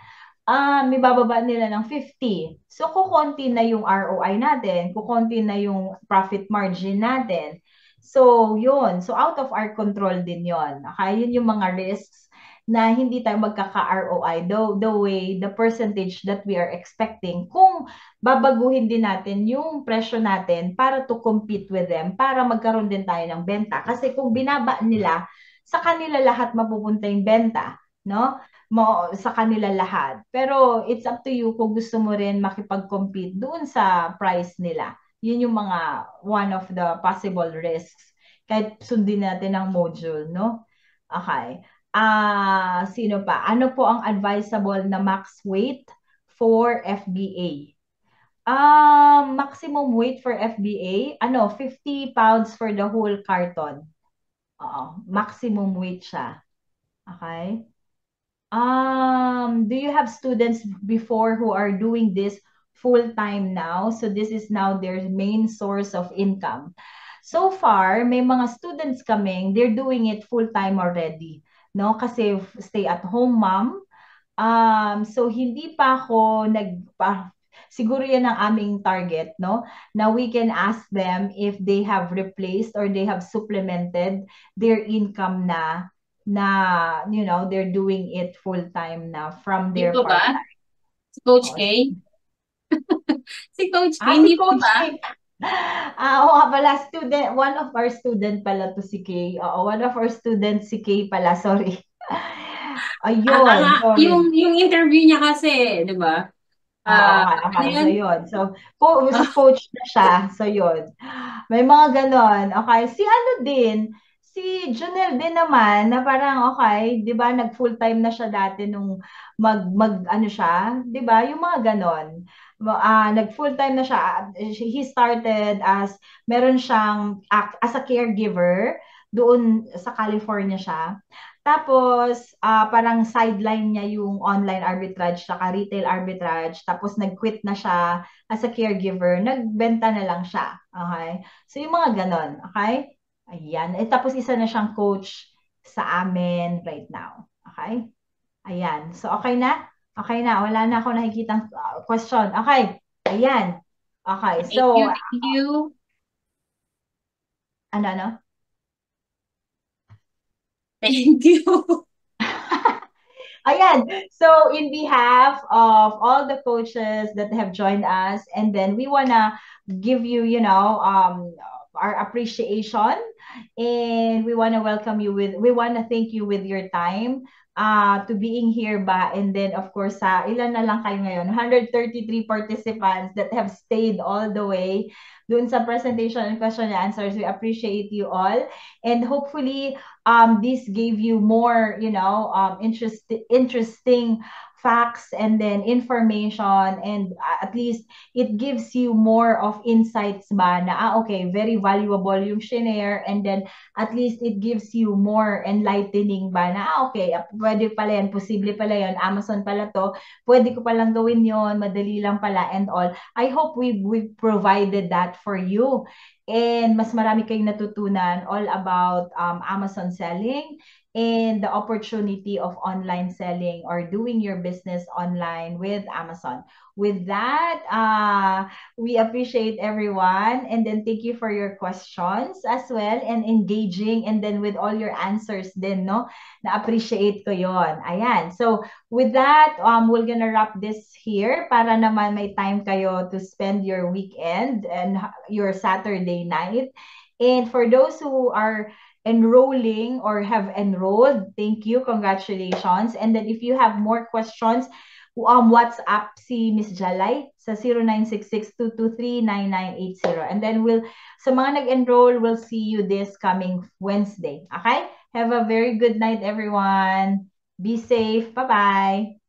Speaker 1: may bababa nila ng 50. So, kukonti na yung ROI natin, kukonti na yung profit margin natin. So, yun. So, out of our control din yun. Okay? Yun yung mga risks na hindi tayo magkaka-ROI the way, the percentage that we are expecting. Kung babaguhin din natin yung presyo natin para to compete with them, para magkaroon din tayo ng benta. Kasi kung binaba nila, sa kanila lahat mapupunta yung benta. No? Sa kanila lahat. Pero it's up to you kung gusto mo rin makipag-compete doon sa price nila. Yun yung mga one of the possible risks. Kahit sundin natin ang module, no? Okay. Sino pa? Ano po ang advisable na max weight for FBA? Maximum weight for FBA, 50 pounds for the whole carton. Maximum weight siya. Okay? Do you have students before who are doing this full time now? So this is now their main source of income. So far, may mga students kaming, they're doing it full time already. No? Kasi stay at home mom. So hindi pa ako siguro yan ang aming target, no? Now we can ask them if they have replaced or they have supplemented their income they're doing it full time na from their
Speaker 3: Hindi pa ba?
Speaker 1: part-time.
Speaker 3: Si Coach
Speaker 1: Oo.
Speaker 3: K? Si Coach K,
Speaker 1: Si
Speaker 3: hindi pa
Speaker 1: Coach
Speaker 3: ba?
Speaker 1: K. Oo nga pala, one of our student pala to si K. Oo, one of our students si K pala, sorry. Ayun, sorry.
Speaker 3: Yung interview niya kasi, di ba? Ano
Speaker 1: Okay. So,
Speaker 3: yun?
Speaker 1: yun. So, coach na siya. So, yun. May mga ganon. Okay. Si Junel din naman, na parang, okay, di ba, nag-full time na siya dati nung ano siya, di ba, yung mga ganon. Nag-full time na siya. He started meron siyang, as a caregiver, doon sa California siya. Tapos, parang sideline niya yung online arbitrage saka retail arbitrage. Tapos, nag-quit na siya as a caregiver. Nagbenta na lang siya. Okay? So, yung mga ganon. Okay? Ayan. Tapos, isa na siyang coach sa amin right now. Okay? Ayan. So, okay na? Okay na. Wala na ako nakikitang question. Okay. Ayan. Okay. So,
Speaker 3: Thank you.
Speaker 1: ano?
Speaker 3: Thank you.
Speaker 1: Ayan. So, in behalf of all the coaches that have joined us, and then we wanna give you, our appreciation, and we wanna we wanna thank you with your time, to being here ba, and then of course, ilan na lang kayo ngayon? 133 participants that have stayed all the way dun sa presentation and question and answers. We appreciate you all, and hopefully, this gave you more, interesting facts and then information, and at least it gives you more of insights ba na, okay, very valuable yung shinare, and then at least it gives you more enlightening ba na, okay, pwede pala yan, posible pala yan, Amazon pala to, pwede ko palang gawin yon, madali lang pala and all. I hope we've provided that for you. And mas marami kayong natutunan all about Amazon selling and the opportunity of online selling or doing your business online with Amazon. With that, we appreciate everyone, and then thank you for your questions as well, and engaging, and then with all your answers din, no? Na-appreciate ko yon. Ayan. So, with that, we're gonna wrap this here para naman may time kayo to spend your weekend and your Saturday night. And for those who are enrolling or have enrolled, thank you, congratulations. And then if you have more questions, WhatsApp si Miss Jalay sa 0966-223-9980. And then sa mga nag-enroll, we'll see you this coming Wednesday. Okay? Have a very good night, everyone. Be safe. Bye-bye.